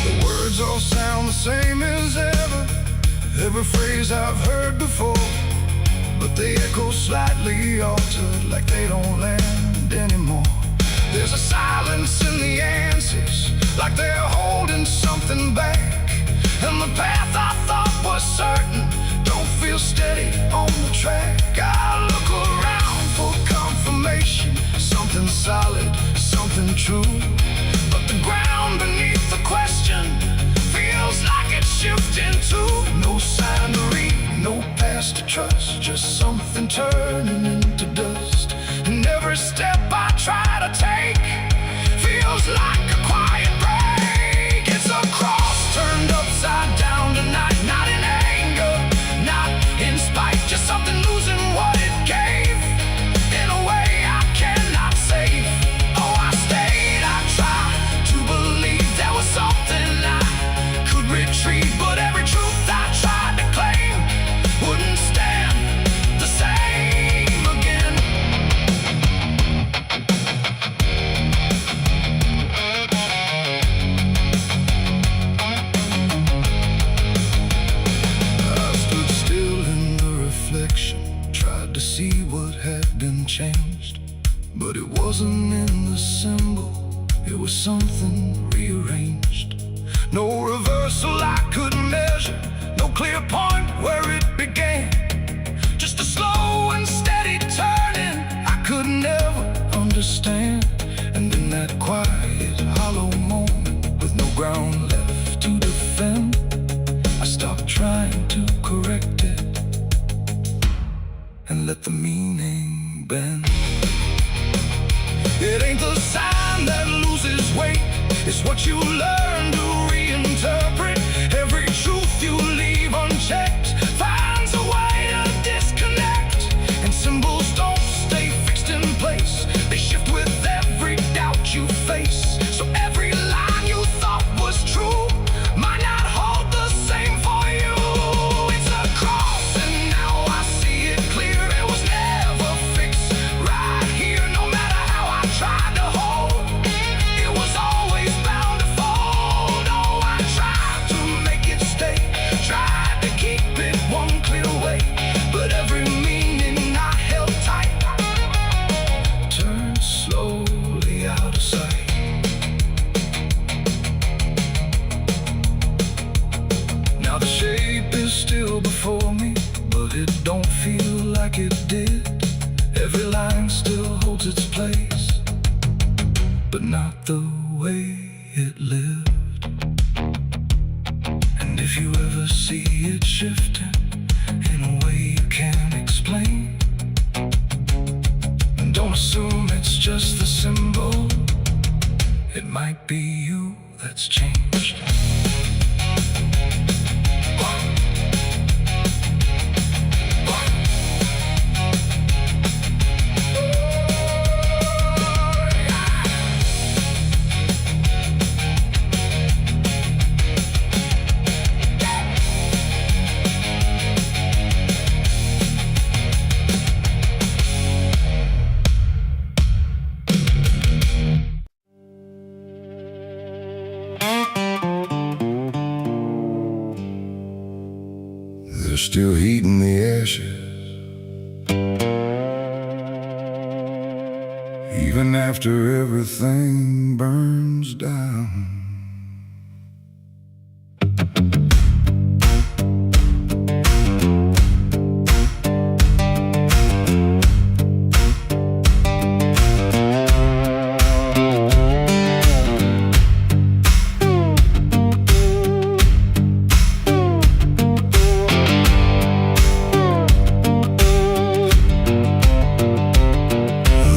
[SPEAKER 2] The words all sound the same as ever, every phrase I've heard before. But they echo slightly altered, like they don't land anymore. There's a silence in the answers, like they're holding something back. And the path I thought was certain don't feel steady on the track. I look around for confirmation, something solid, something true. But the ground beneath the question feels like it's shifting too. No sign to read, no past to trust, just something turning into dust. And every step I try to take feels like a quiet break. It's a in spite, just something losing what it gave. In a way I cannot save. Oh, I stayed, I tried to believe there was something I could retrieve, but every truth I tried to claim wouldn't stand the same again. I stood still in the reflection, tried to see what had been changed, but it wasn't in the symbol, it was something rearranged. No reversal I could measure, no clear point where it began. Just a slow and steady turning I could never understand. And in that quiet, hollow moment, with no ground left to defend, I stopped trying to correct it and let the meaning bend. It ain't the sign that loses weight, it's what you learn to reinterpret. Every truth you leave unchecked finds a way to disconnect. And symbols don't stay fixed in place, they shift with every doubt you face. So every line you thought was true might not hold the same for you. It's a cross and now I see it clear. It was never fixed right here, no matter how I tried to hold. It was always bound to fold. Oh, I tried to make it stay, tried to keep it one clear way, but every meaning I held tight turned slowly out of sight. Now the shape is still before me, but it don't feel like it did. Every line still holds its place, but not the way it lived. And if you ever see it shifting in a way you can't explain, don't assume it's just the symbol, it might be you that's changed. There's still heat in the ashes, even after everything burns down.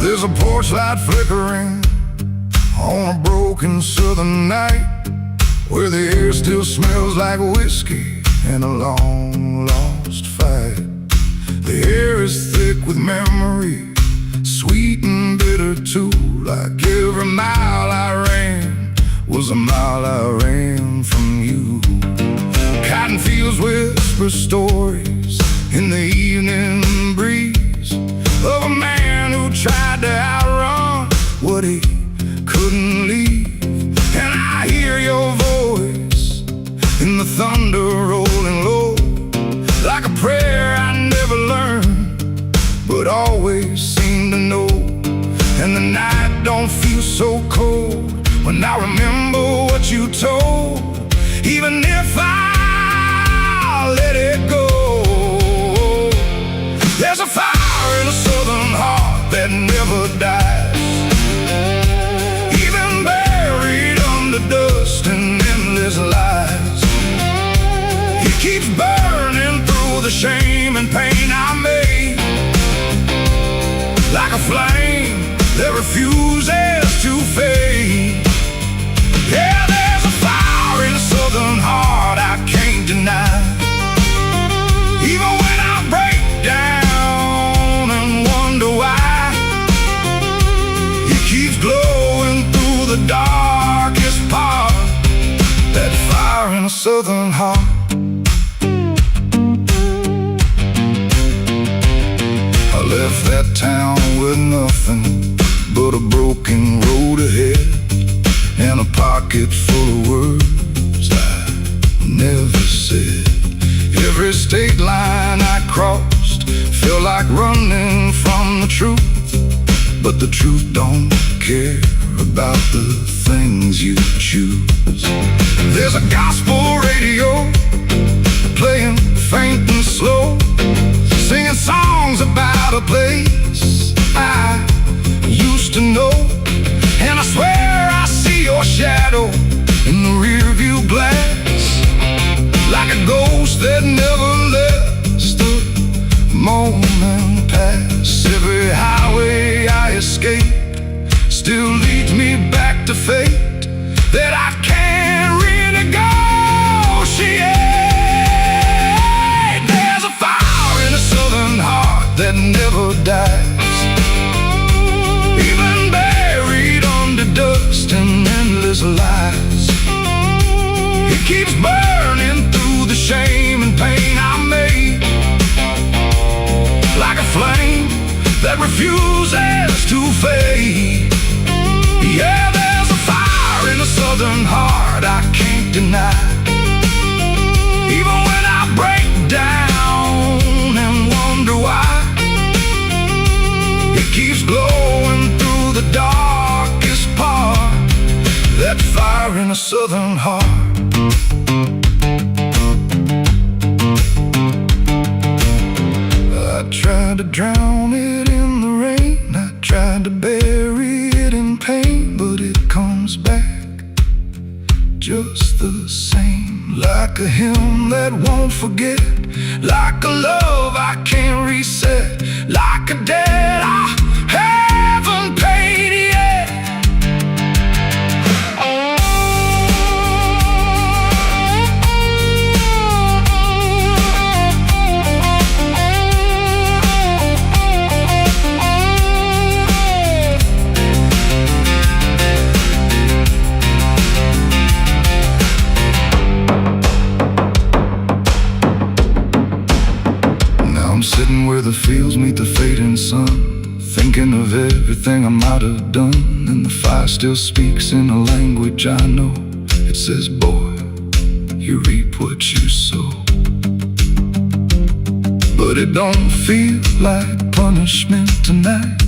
[SPEAKER 2] There's a porch light flickering on a broken southern night, where the air still smells like whiskey and a long lost fight. The air is thick with memory, sweet and bitter too, like every mile I ran was a mile I ran from you. Cotton fields whisper stories in the evening breeze of a man who tried to outrun what he couldn't leave. And I hear your voice in the thunder rolling low, like a prayer I never learned but always seem to know. And the night don't feel so cold when I remember what you told, even if I let it go. There's a fire in a southern heart that never dies, even buried under dust and endless lies. It keeps burning through the shame and pain I made, like a flame that refuses to fade. Yeah, there's a fire in a southern heart I can't deny, even when I break
[SPEAKER 1] southern heart. I left that town with nothing but a broken road ahead, and a pocket full of words I never said. Every state line I crossed felt like running from the truth, but the truth don't care about the things you choose. There's a gospel radio playing faint and slow, singing songs about a place I used to know. And I swear I see your shadow in the rearview glass, like a ghost that never lets the moment pass. Every highway I escape still leads me back to fate that I can't renegotiate. There's a fire in a southern heart that never dies, even buried under dust and endless lies. It keeps burning through the shame and pain I made, like a flame that refuses to fade. Yeah, there's a fire in a southern heart I can't deny. Even when I break down and wonder why, it keeps glowing through the darkest part. That fire in a southern heart. I tried to drown it in the rain, I tried to bury it in pain, but it comes back just the same. Like a hymn that won't forget, like a love I can't reset, like a debt I haven't paid yet. I'm sitting where the fields meet the fading sun, thinking of everything I might have done. And the fire still speaks in a language I know. It says, boy, you reap what you sow. But it don't feel like punishment tonight.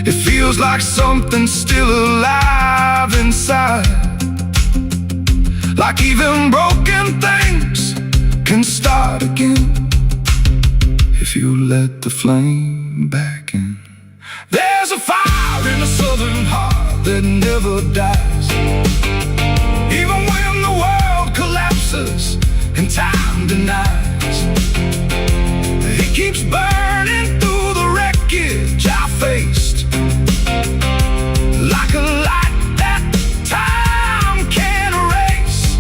[SPEAKER 1] It feels like something still alive inside, like even broken things can start again if you let the flame back in. There's a fire in a southern heart that never dies, even when the world collapses and time denies. It keeps burning through the wreckage I faced, like a light that time can't erase.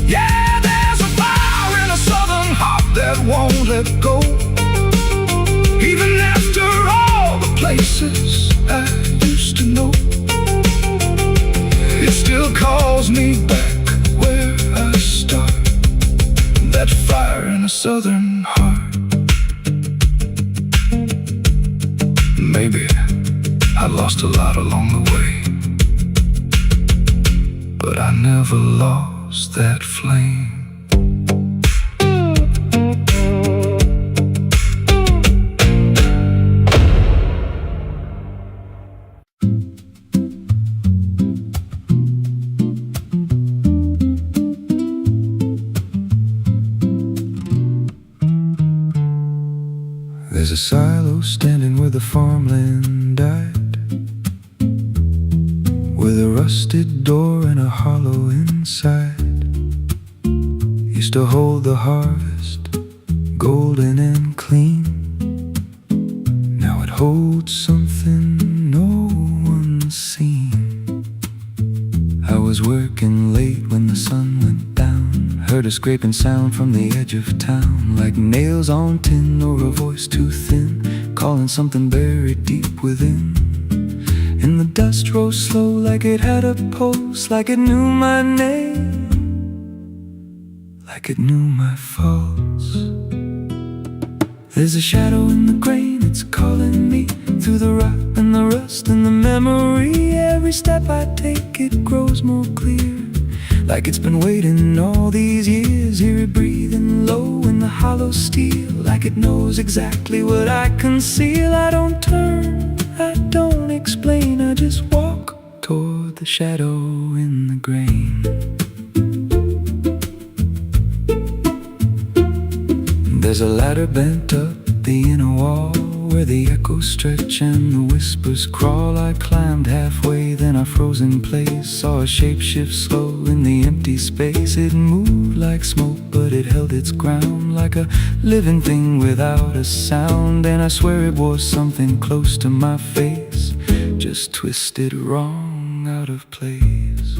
[SPEAKER 1] Yeah, there's a fire in a southern heart that won't let go, even after all the places I used to know. It still calls me back where I start. That fire in a southern heart. Maybe I lost a lot along the way, but I never lost that flame. There's a silo standing where the farmland died, with a rusted door and a hollow inside. Used to hold the harvest, golden and clean. Now it holds something no one's seen. I was working late when the sun went down, heard a scraping sound from the edge of town, like nails on tin or a voice too thin, calling something buried deep within. And the dust rose slow like it had a pulse, like it knew my name. like it knew my faults. There's a shadow in the grain, it's calling me through the rot and the rust and the memory. Every step I take, it grows more clear, like it's been waiting all these years. Hear it breathing low in the hollow steel, like it knows exactly what I conceal. I don't turn, I don't explain, I just walk toward the shadow in the grain. There's a ladder bent up the inner wall, where the echoes stretch and the whispers crawl. I climbed halfway, then I froze in place. Saw a shape shift slow in the empty space. It moved like smoke, but it held its ground, like a living thing without a sound. And I swear it was something close to my face, just twisted wrong, out of place.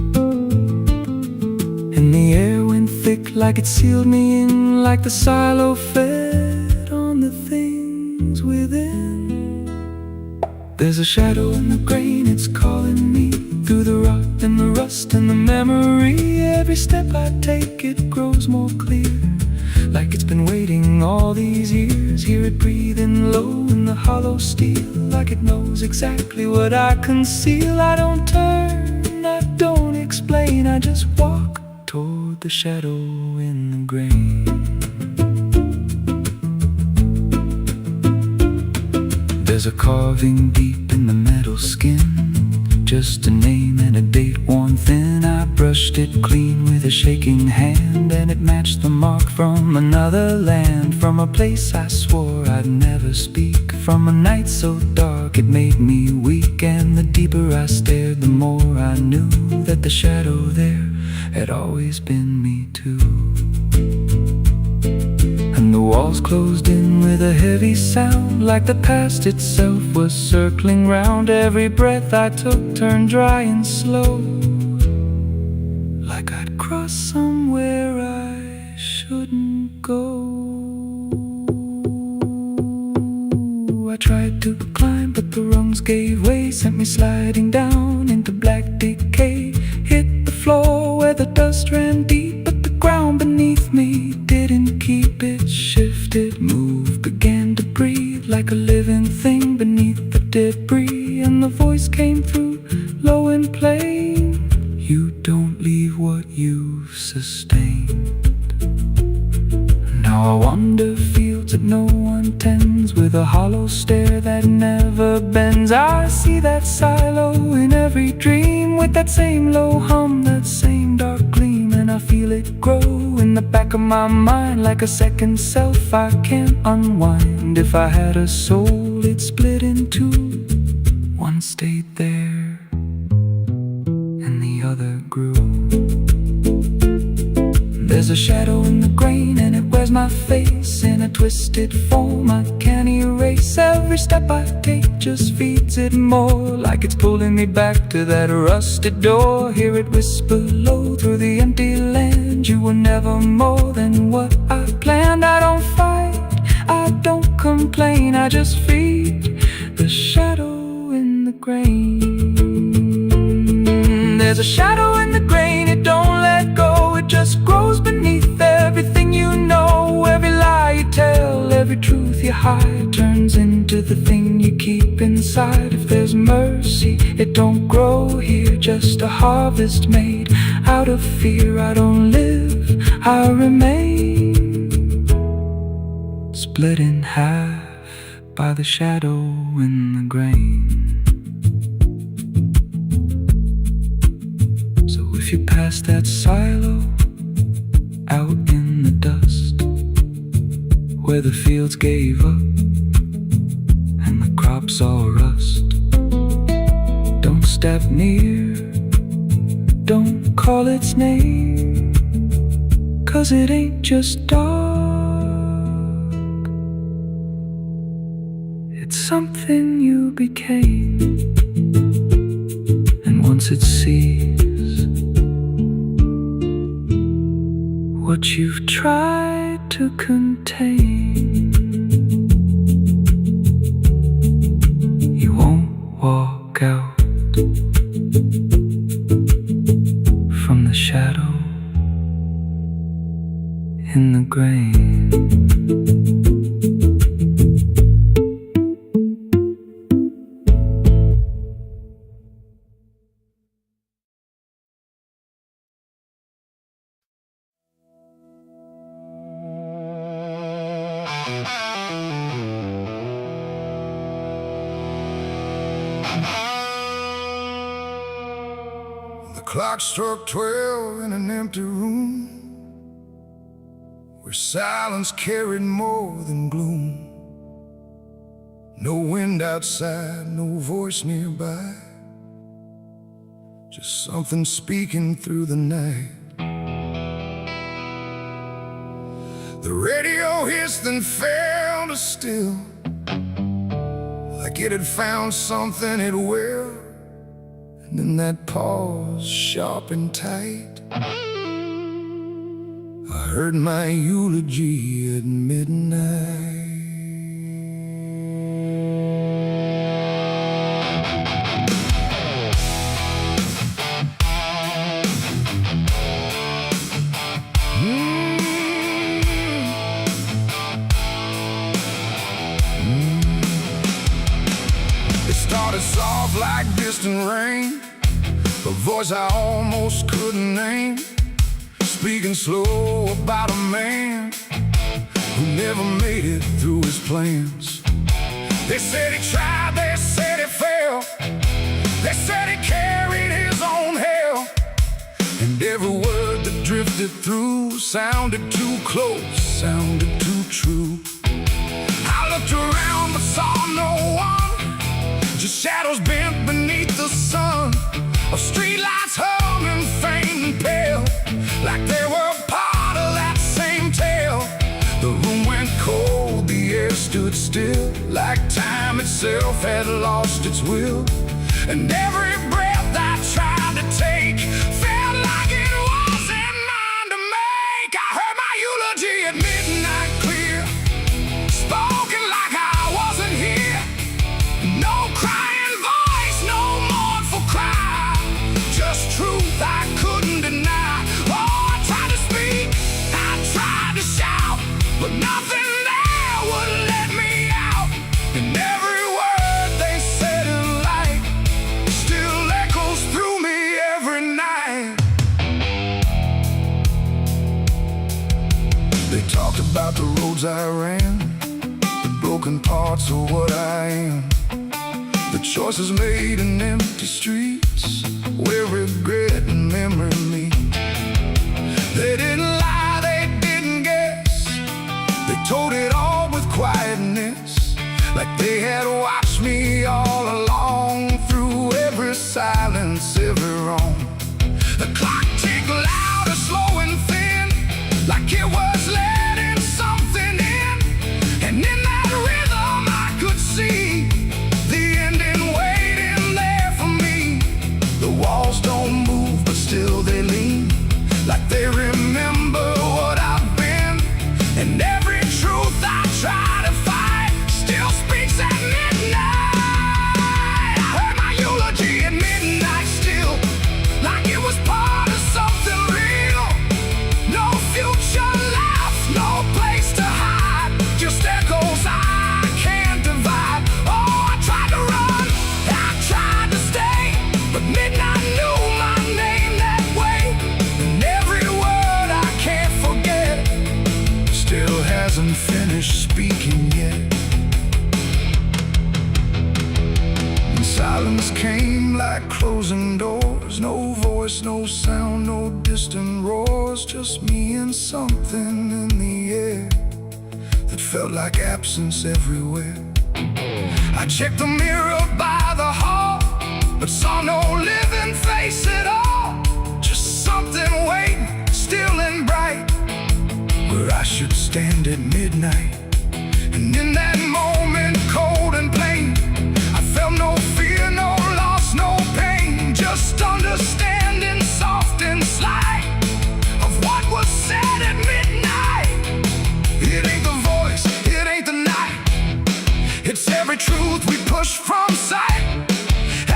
[SPEAKER 1] And the air went thick, like it sealed me in, like the silo fed on the things within. There's a shadow in the grain, it's calling me through the rot and the rust and the memory. Every step I take, it grows more clear, like it's been waiting all these years. Hear it breathing low in the hollow steel, like it knows exactly what I conceal. I don't turn, I don't explain, I just walk toward the shadow in the grain. There's a carving deep in the metal skin, just a name and a date worn thin. I brushed it clean with a shaking hand, and it matched the mark from another land, from a place I swore I'd never speak, from a night so dark it made me weak. And the deeper I stared, the more I knew that the shadow there had always been me too. And the walls closed in with a heavy sound, like the past itself was circling round. Every breath I took turned dry and slow, like I'd crossed somewhere I shouldn't go. I tried to climb, but the rungs gave way, sent me sliding down into black decay. Hit the floor where the dust ran deep, but the ground beneath me didn't keep. It shifted, moved, began to breathe, like a living thing beneath the debris. And the voice came through, low and plain: you don't leave what you've sustained. Now I wander fields that no one tends, with a hollow stare that never bends. I see that silo in every dream, with that same low hum, that same dark gleam. And I feel it grow in the back of my mind, like a second self I can't unwind. If I had a soul, it'd split in two. One stayed there, and the other grew. There's a shadow in the grain, and it wears my face in a twisted form I can't erase. Every step I take just feeds it more, like it's pulling me back to that rusted door. Hear it whisper low through the empty land: you were never more than what I planned. I don't fight, I don't complain, I just feed the shadow in the grain. There's a shadow in the grain, it don't let go, it just grows beneath everything you know. Every lie you tell, every truth you hide, turns into the thing you keep inside. If there's mercy, it don't grow here, just a harvest made out of fear. I don't live, I remain, split in half by the shadow in the grain. If you pass that silo out in the dust, where the fields gave up and the crops all rust, don't step near, don't call its name, 'cause it ain't just dark, it's something you became. And once it sees what you've tried to contain, you won't walk out from the shadow The clock struck 12 in an empty room where silence carried more than gloom. No wind outside, no voice nearby, just something speaking through the night. The radio hissed and fell to still, like it had found something it will. And in that pause, sharp and tight, I heard my eulogy at midnight. Started soft like distant rain, a voice I almost couldn't name, speaking slow about a man who never made it through his plans. They said he tried, they said he failed, they said he carried his own hell, and every word that drifted through sounded too close, sounded too true. I looked around but saw no one, just shadows bent beneath the sun, of streetlights humming faint and pale, like they were part of that same tale. The room went cold, the air stood still, like time itself had lost its will. And every breath I tried to take felt like it wasn't mine to make. I heard my eulogy at midnight clear, spoken like I wasn't here. No crying voice, no mournful cry, just truth I couldn't deny. Oh, I tried to speak, I tried to shout, but nothing there would let me out. And every word they said in light still echoes through me every night. They talked about the roads I ran, the broken parts of what I am, the choices made in empty streets where regret and memory meet. They didn't lie, they didn't guess, they told it all with quietness, like they had watched me all along, through every silence, every wrong. The clock ticked louder, slow and thin, like it was letting something in. And in that rhythm I could see the ending waiting there for me. The walls don't move, but still they lean, like they remember what I've been. And every truth I try to fight still speaks at midnight. I heard my eulogy at midnight still, like it was part of something real. No future left, no place to hide, just echoes I can't divide. Oh, I tried to run, I tried to stay, but midnight knew my name that way. And every word I can't forget still hasn't finished speaking yet. And silence came like closing doors, no voice, no sound, no distant roars, just me and something in the air that felt like absence everywhere. I checked the mirror by the hall, but saw no living face at all, just something waiting, still and bright, where I should stand at midnight. And in that moment, cold and plain, I felt no fear, no loss, no pain, just understanding, soft and slight, of what was said at midnight. It ain't the voice, it ain't the night, it's every truth we push from sight.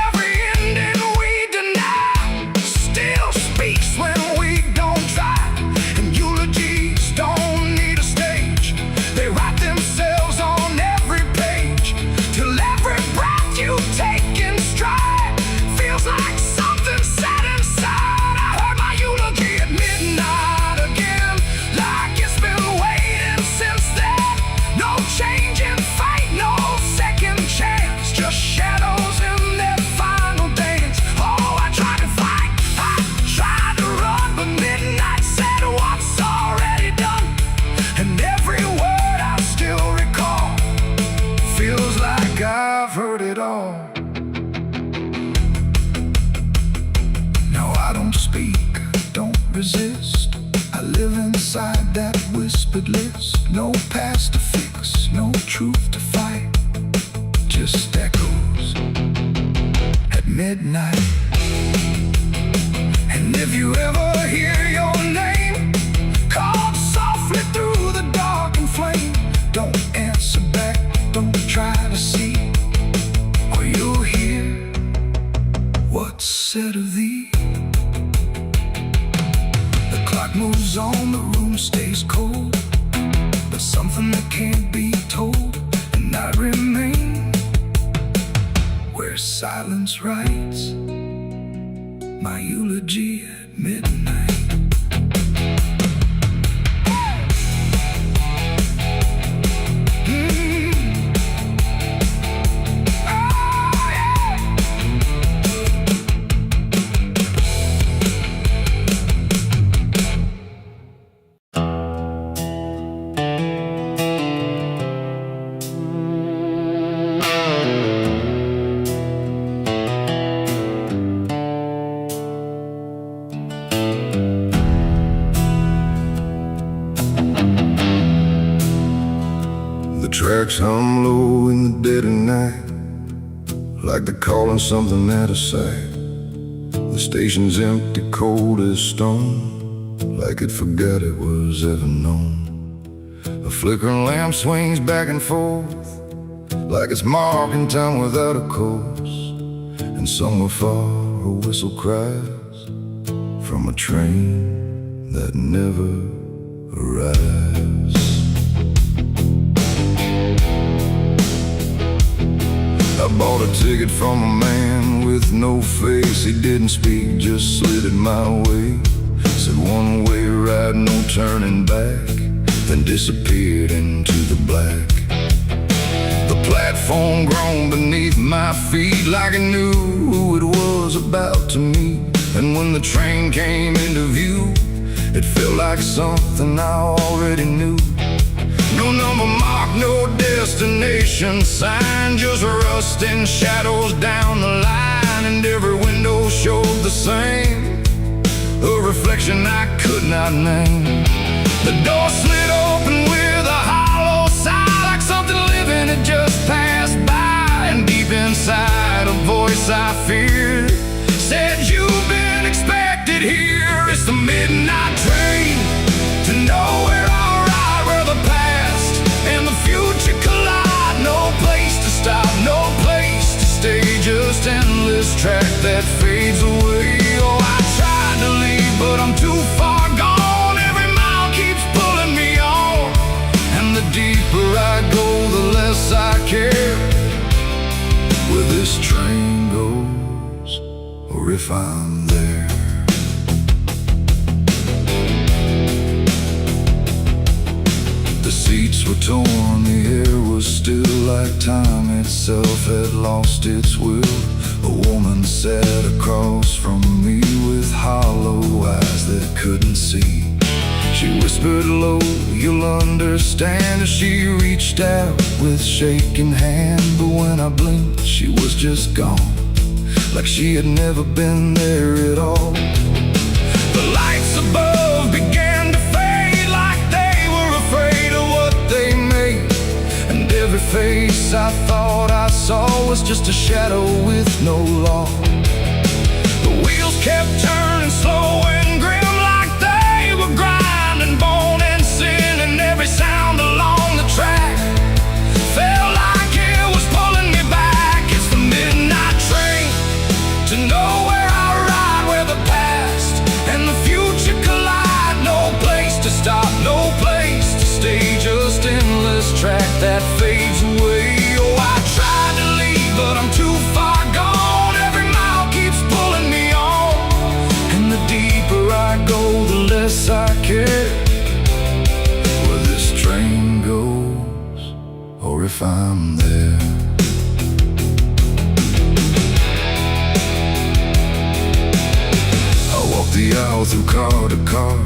[SPEAKER 1] Every ending we deny still speaks when we don't try. And eulogies don't need a stage, they write themselves on every page, till every breath you take in stride feels like something set inside. I heard my eulogy at midnight again, like it's been waiting since then. No effortless, no past to fix, no truth to fight, just echoes at midnight. And if you ever hear your name called softly through the dark and flame, don't answer back, don't try to see, or you'll hear what's said of thee. The clock moves on, the room stays cold, but something that can't be told, and I remain where silence writes my eulogy at midnight.
[SPEAKER 2] Tracks hum low in the dead of night, like they're calling something out of sight. The station's empty, cold as stone, like it forgot it was ever known. A flickering lamp swings back and forth, like it's marking time without a course. And somewhere far a whistle cries from a train that never arrives. I bought a ticket from a man with no face. He didn't speak, just slid it my way. Said one way ride, no turning back, then disappeared into the black. The platform groaned beneath my feet, like it knew who it was about to meet. And when the train came into view, it felt like something I already knew. No number mark, no destination sign, just rusting shadows down the line. And every window showed the same, a reflection I could not name. The door slid open with a hollow sigh, like something living had just passed by. And deep inside a voice I feared said, "You've been expected here." It's the midnight train to nowhere. Stop, no place to stay, just endless track that fades away. Oh, I tried to leave, but I'm too far gone. Every mile keeps pulling me on, and the deeper I go, the less I care where this train goes, or if I'm there. The seats were torn, the air was still, like time itself had lost its will. A woman sat across from me with hollow eyes that couldn't see. She whispered low, "You'll understand," as she reached out with shaking hand. But when I blinked, she was just gone, like she had never been there at all. The lights above began to fade, like they were afraid of what they made. And every face I thought I saw was just a shadow with no law. The wheels kept turning slow and grim, like they were grinding bone and sin. And every sound along the track felt like it was pulling me back. It's the midnight train to nowhere. I ride where the past and the future collide. No place to stop, no place to stay, just endless track that fades away. Oh, I tried to leave, but I'm too far gone. Every mile keeps pulling me on, and the deeper I go, the less I care where this train goes, or if I'm there. I walked the aisle through car to car,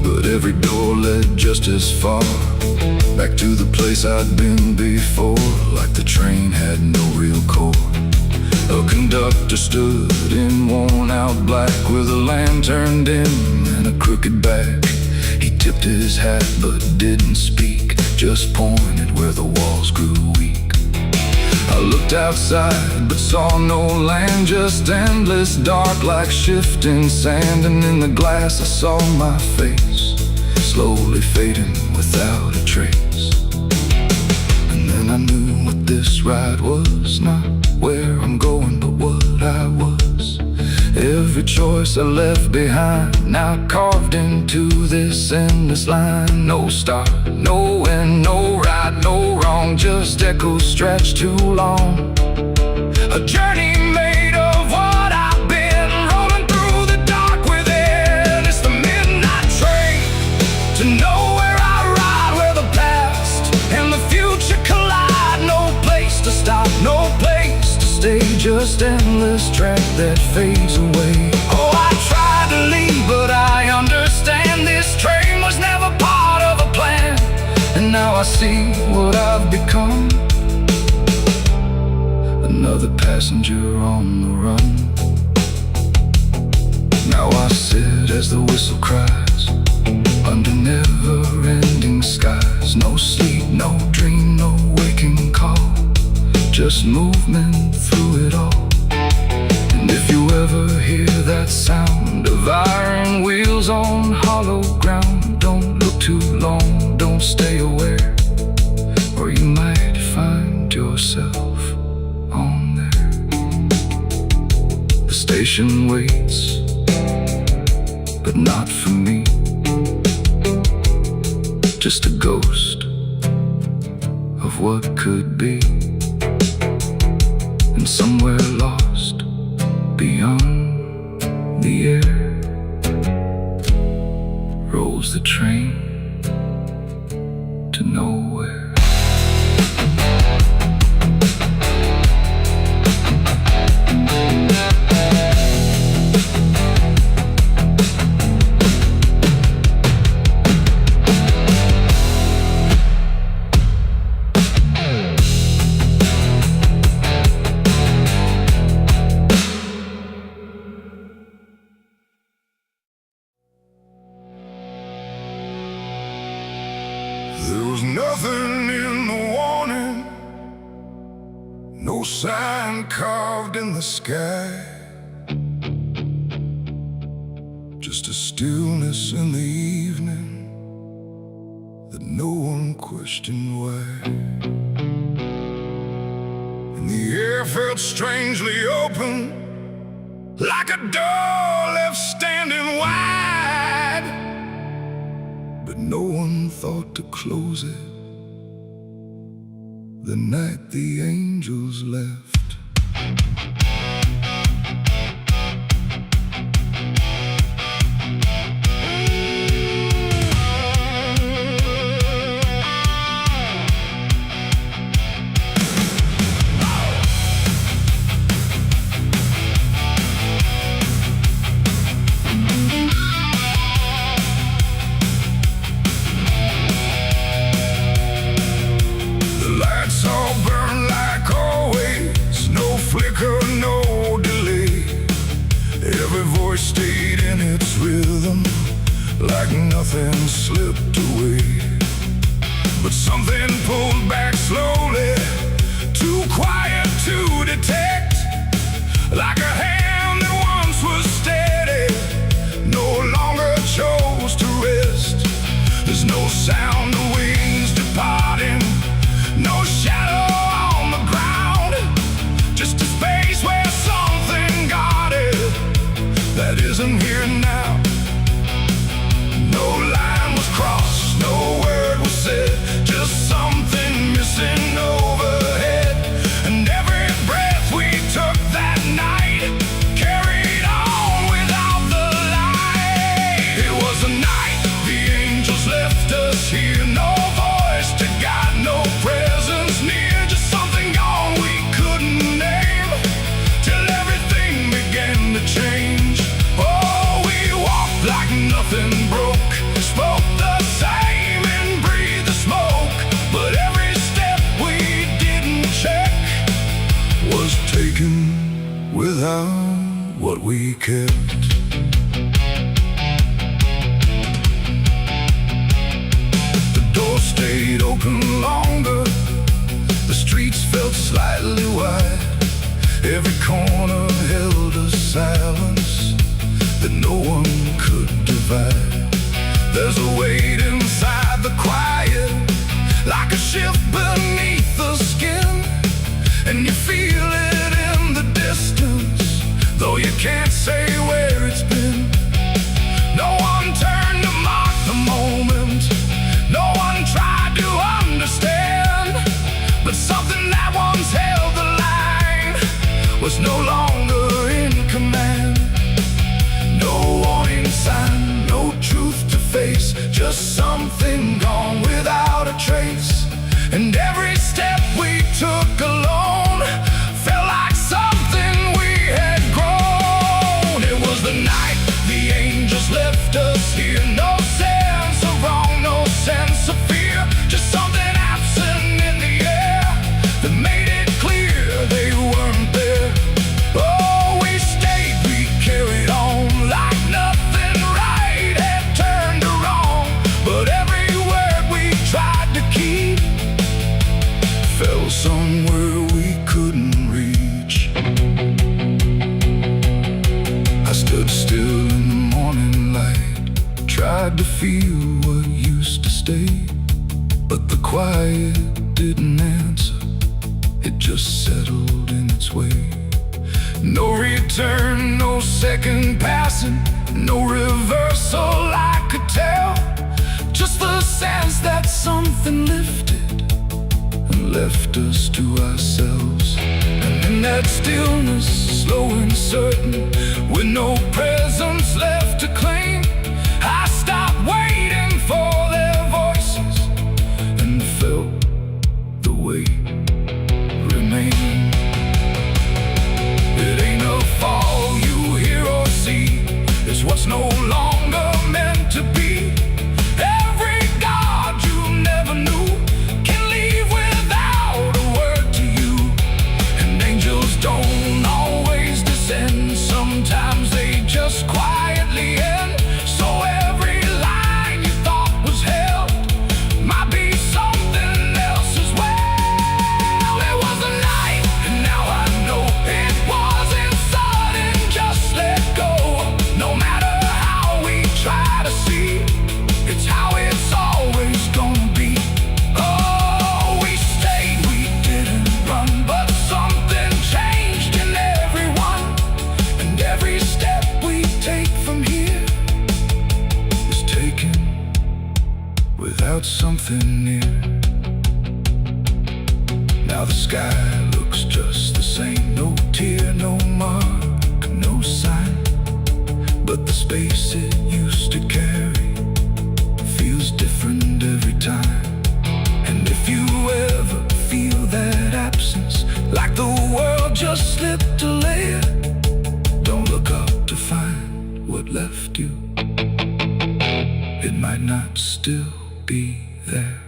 [SPEAKER 2] but every door led just as far back to the place I'd been before, like the train had no real core. A conductor stood in worn out black with a lantern dim and a crooked back. He
[SPEAKER 1] tipped his hat but didn't speak, just pointed where the walls grew weak. I looked outside but saw no land, just endless dark like shifting sand. And in the glass I saw my face, slowly fading without a trace. And then I knew what this ride was, not where I'm going but what I was. Every choice I left behind, now carved into this endless line. No start, no end, no right, no wrong, just echoes stretched too long. A journey made of what I've been, rolling through the dark within. It's the midnight train to nowhere I ride, where the past and the future collide. No place to stop, no place to stay, just endless track that fades away. Oh, I tried to leave, but I understand this train was never part of a plan. And now I see what I've become, another passenger on the run. Now I sit as the whistle cries, under never-ending skies. No sleep, no dream, no waking call, just movement through it all. And if you ever hear that sound of iron wheels on hollow ground, don't look too long, don't stay aware, or you might find yourself on there. The station waits, but not for me, just a ghost of what could be. And somewhere lost beyond the air rolls the train to nowhere.
[SPEAKER 2] There was nothing in the warning, no sign carved in the sky, just a stillness in the evening that no one questioned why. And the air felt strangely open, like a door left standing wide, but no one thought to close it the night the angels left. Stayed in its rhythm, like nothing slipped away. But something pulled back slowly, too quiet to detect, like a hand that once was steady, no longer chose to rest. There's no sound of wings departing, no shadow on the ground, just a space where something guarded that isn't here now. No line was crossed, no word was said, just something missing overhead. And every breath we took that night carried on without the light. It was a night the angels left us here, no voice to guide, no presence near, just something gone we couldn't name, till everything began to change. Like nothing broke, spoke the same and breathed the smoke, but every step we didn't check was taken without what we kept.
[SPEAKER 1] somewhere we couldn't reach. I stood still in the morning light, tried to feel what used to stay, but the quiet didn't answer, it just settled in its way. No return, no second passing, no reversal I could tell, just the sense that something lifted and left us to ourselves. And in that stillness, slow and certain, with no presence left to claim, I stopped waiting for their voices and felt the weight remain. It ain't a fall you hear or see, it's what's no longer meant to be. Every God you never knew can leave without a word to you. And angels don't always descend, sometimes they just quietly end. So every line you thought was held might be something else as well. It was a night, and now I know it wasn't sudden, just let go. No matter how we try to see, it's how it's always gonna be. Oh, we stayed, we didn't run, but something changed in everyone. And every step we take from here is taken without something near. Now the sky looks just the same, no tear, no mark, no sign, but the space it used to carry feels different every time. And if you ever feel that absence, like the world just slipped a layer, don't look up to find what left you, it might not still be there.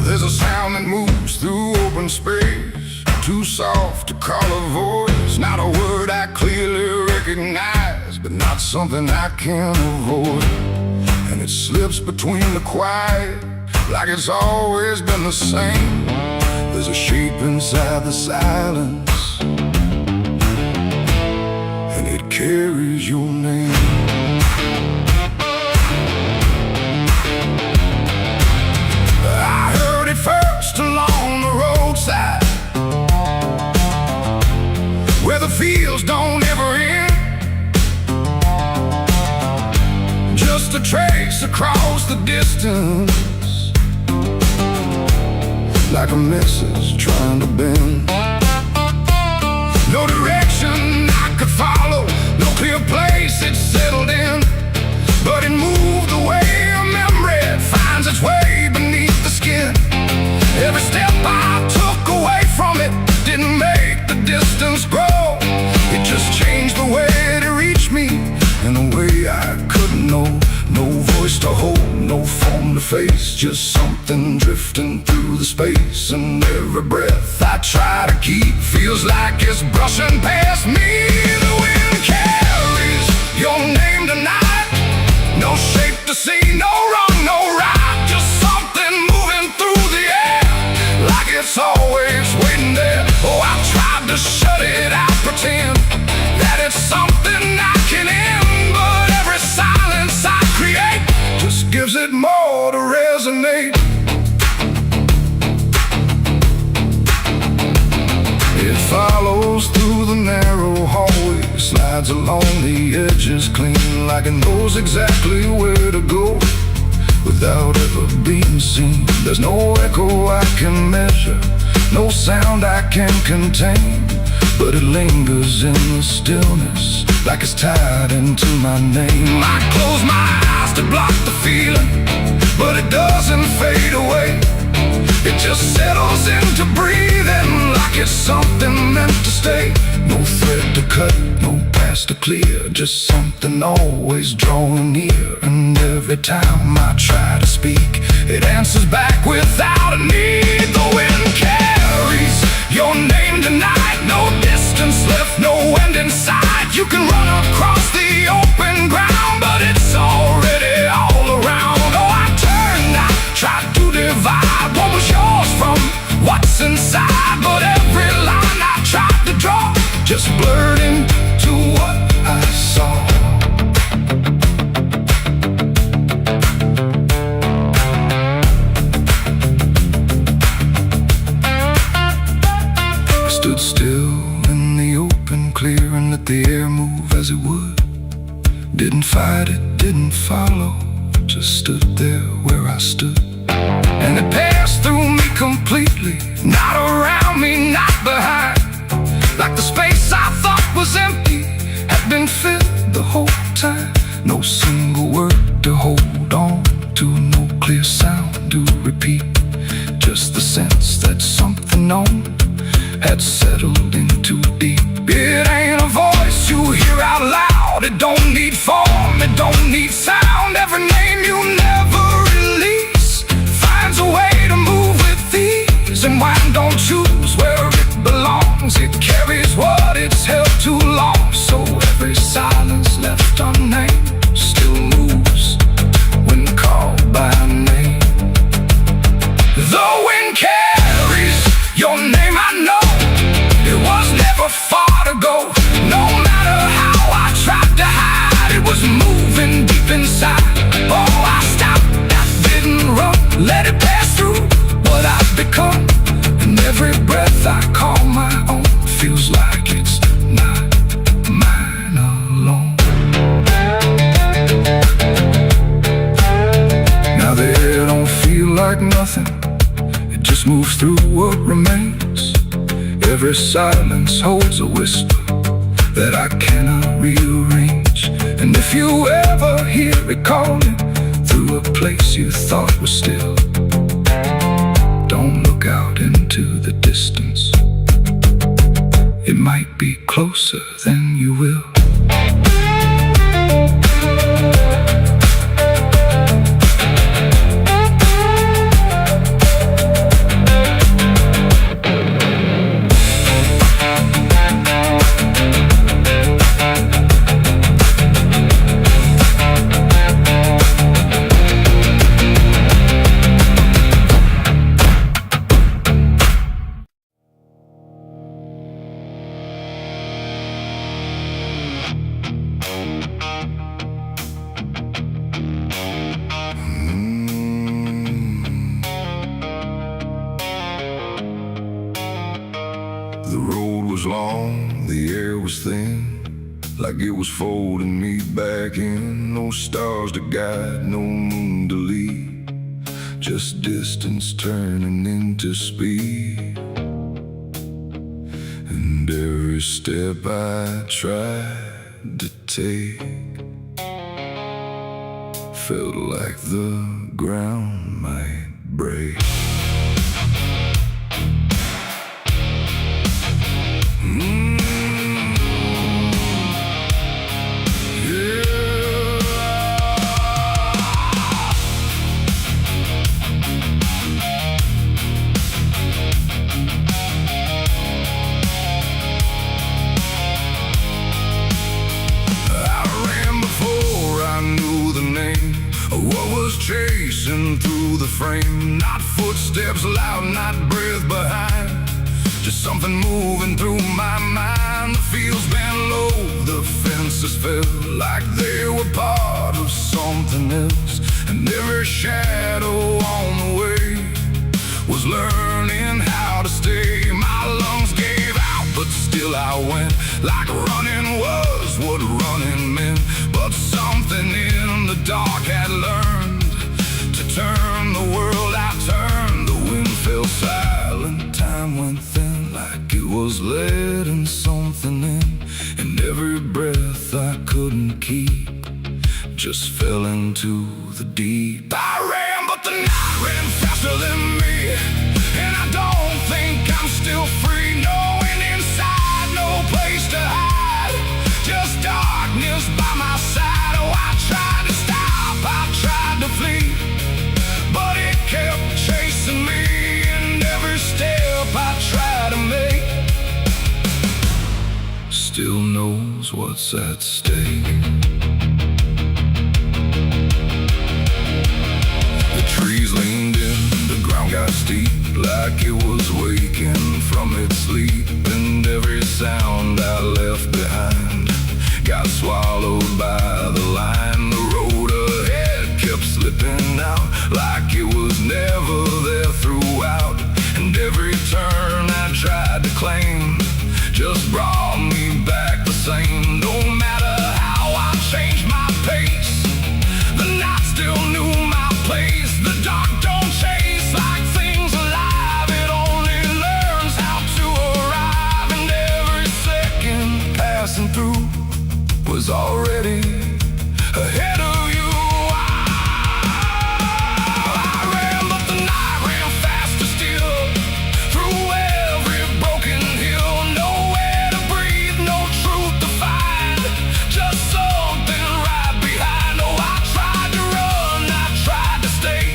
[SPEAKER 1] There's a sound that moves through open space, too soft to call a voice, not a word I clearly recognize, but not something I can avoid. And it slips between the quiet, like it's always been the same. There's a shape inside the silence, and it carries your name. First along the roadside, where the fields don't ever end, just a trace across the distance, like a message trying to bend. No direction I could follow, no clear place it settled in, but it moved the way a memory finds its way beneath the skin. Every step I took away from it didn't make the distance grow, it just changed the way it reached me in a way I couldn't know. No voice to hold, no form to face, just something drifting through the space. And every breath I try to keep feels like it's brushing past me. The wind carries your name tonight, no shape to see, no wrong, no right, just something moving through the air, like it's always waiting there. Oh, I've tried to shut it out, pretend that it's something I can end, but every silence I create just gives it more to resonate. It follows through the narrow hallway, slides along the edges clean, like it knows exactly where to go without ever being seen. There's no echo I can measure, no sound I can contain, but it lingers in the stillness, like it's tied into my name. I close my eyes to block the feeling, but it doesn't fade away. It just settles into breathing like it's something meant to stay. No thread to cut, no path to clear, just something always drawing near. And every time I try to speak, it answers back without a need. The wind carries your name tonight, no distance left, no end in sight. You can run across the open ground, but it's already all around. Oh, I turned, I tried to divide what was yours from what's inside, but every line I tried to draw just blurred into what I saw. I stood still in the open, clear, and let the air move as it would. Didn't fight it, didn't follow, just stood there where I stood. And it passed through me completely, not around me, not behind. Like the space I thought was empty had been filled the whole time. No single word to hold on to, no clear sound to repeat. Just the sense that something known had settled in too deep. It ain't a voice you hear out loud, it don't need form, it don't need sound. Every name you never release finds a way to move with ease. And wine don't choose where it belongs, it carries what it's held too long. So every silence left unnamed still moves when called by name. The wind carries your name, I know. It was never far to go. No matter how I tried to hide, it was moving deep inside. Oh, I stopped, I didn't run, let it pass through what I've become. And every breath I call my own feels like it's not mine alone. Now the air don't feel like nothing, it just moves through what remains. Every silence holds a whisper that I cannot rearrange. And if you ever hear it calling through a place you thought was still, don't look out into the distance, it might be closer than you will. The road was long, the air was thin, like it was folding me back in. No stars to guide, no moon to lead, just distance turning into speed. And every step I tried to take felt like the ground might break. Chasing through the frame, not footsteps loud, not breath behind, just something moving through my mind. The fields bent low, the fences felt like they were part of something else. And every shadow on the way was learning how to stay. My lungs gave out, but still I went, like running was what running meant. But something in the dark had learned to turn the world I turned. The wind fell silent, time went thin, like it was letting something in. And every breath I couldn't keep just fell into the deep. I ran, but the night ran faster than me.
[SPEAKER 2] free, knowing inside no place to hide, just darkness by my side. Oh, I tried to stop, I tried to flee, but it kept chasing me, and every step I tried to make still knows what's at stake. The trees leaned in, the ground got steep, like it was waking from its sleep, and every sound I left behind got swallowed by the line. The road ahead kept slipping out, like it was never there throughout, and every turn I tried to claim just brought me back the same. No matter how I changed my pace, the night still knew my place. The dark don't chase like things alive, it only learns how to arrive, and every second passing through was already ahead of you. I ran, but the night ran faster still, through every broken hill. Nowhere to breathe, no truth to find, just something right behind. Oh, I tried to run, I tried to stay,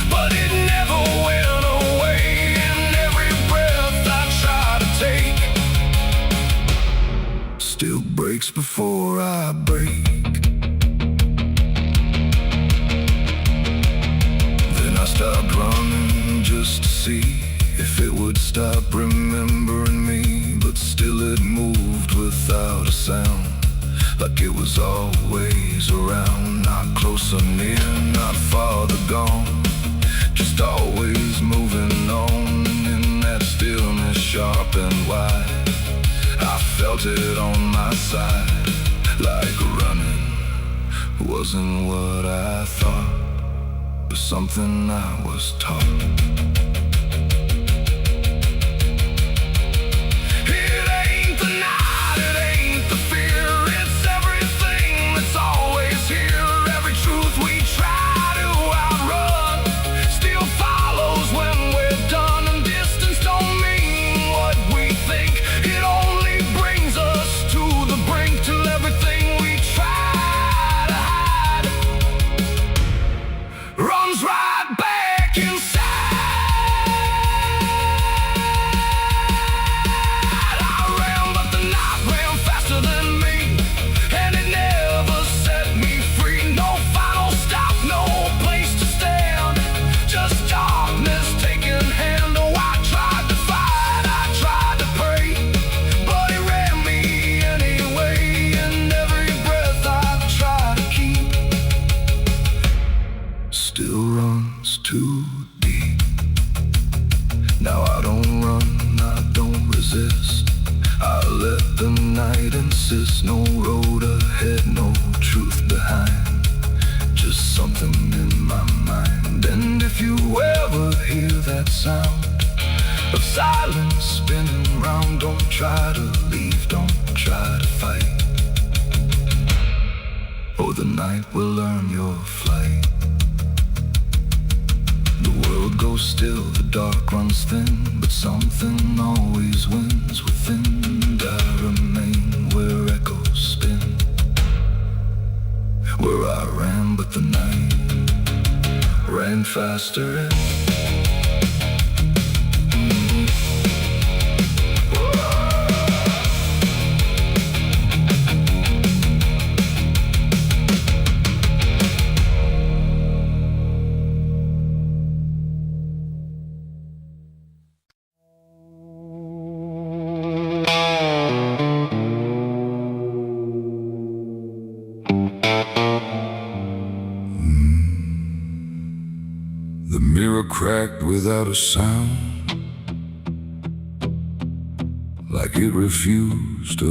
[SPEAKER 2] but it never went away, and every breath I tried to take still breaks before I break. Then I stopped running just to see if it would stop remembering me, but still it moved without a sound, like it was always around. Not close or near, not farther gone, just always moving on. In that stillness sharp and wide, I felt it on my side, like running wasn't what I thought, but something I was taught. It ain't the night, it ain't the fear, it's everything that's always here. Every truth we try to outrun still follows when we're done, and distance don't mean what we think. It only brings us to the brink, till everything we try to hide runs right back inside. I ran, but the night ran faster than me, and it never set me free. No final stop, no place to stand, just darkness taking hand. Oh, I tried to fight, I tried to pray, but it ran me anyway, and every breath I try to keep still runs too deep. Now I don't run, I don't resist, I let the night insist. No road ahead, no truth behind, just something in my mind. And if you ever hear that sound of silence spinning round, don't try to leave, don't try to fight, or the night will learn your flight. The world goes still, the dark runs thin, but something always wins within, and I remain where echoes spin, where I ran, but the night ran faster and
[SPEAKER 1] the mirror cracked without a sound, like it refused to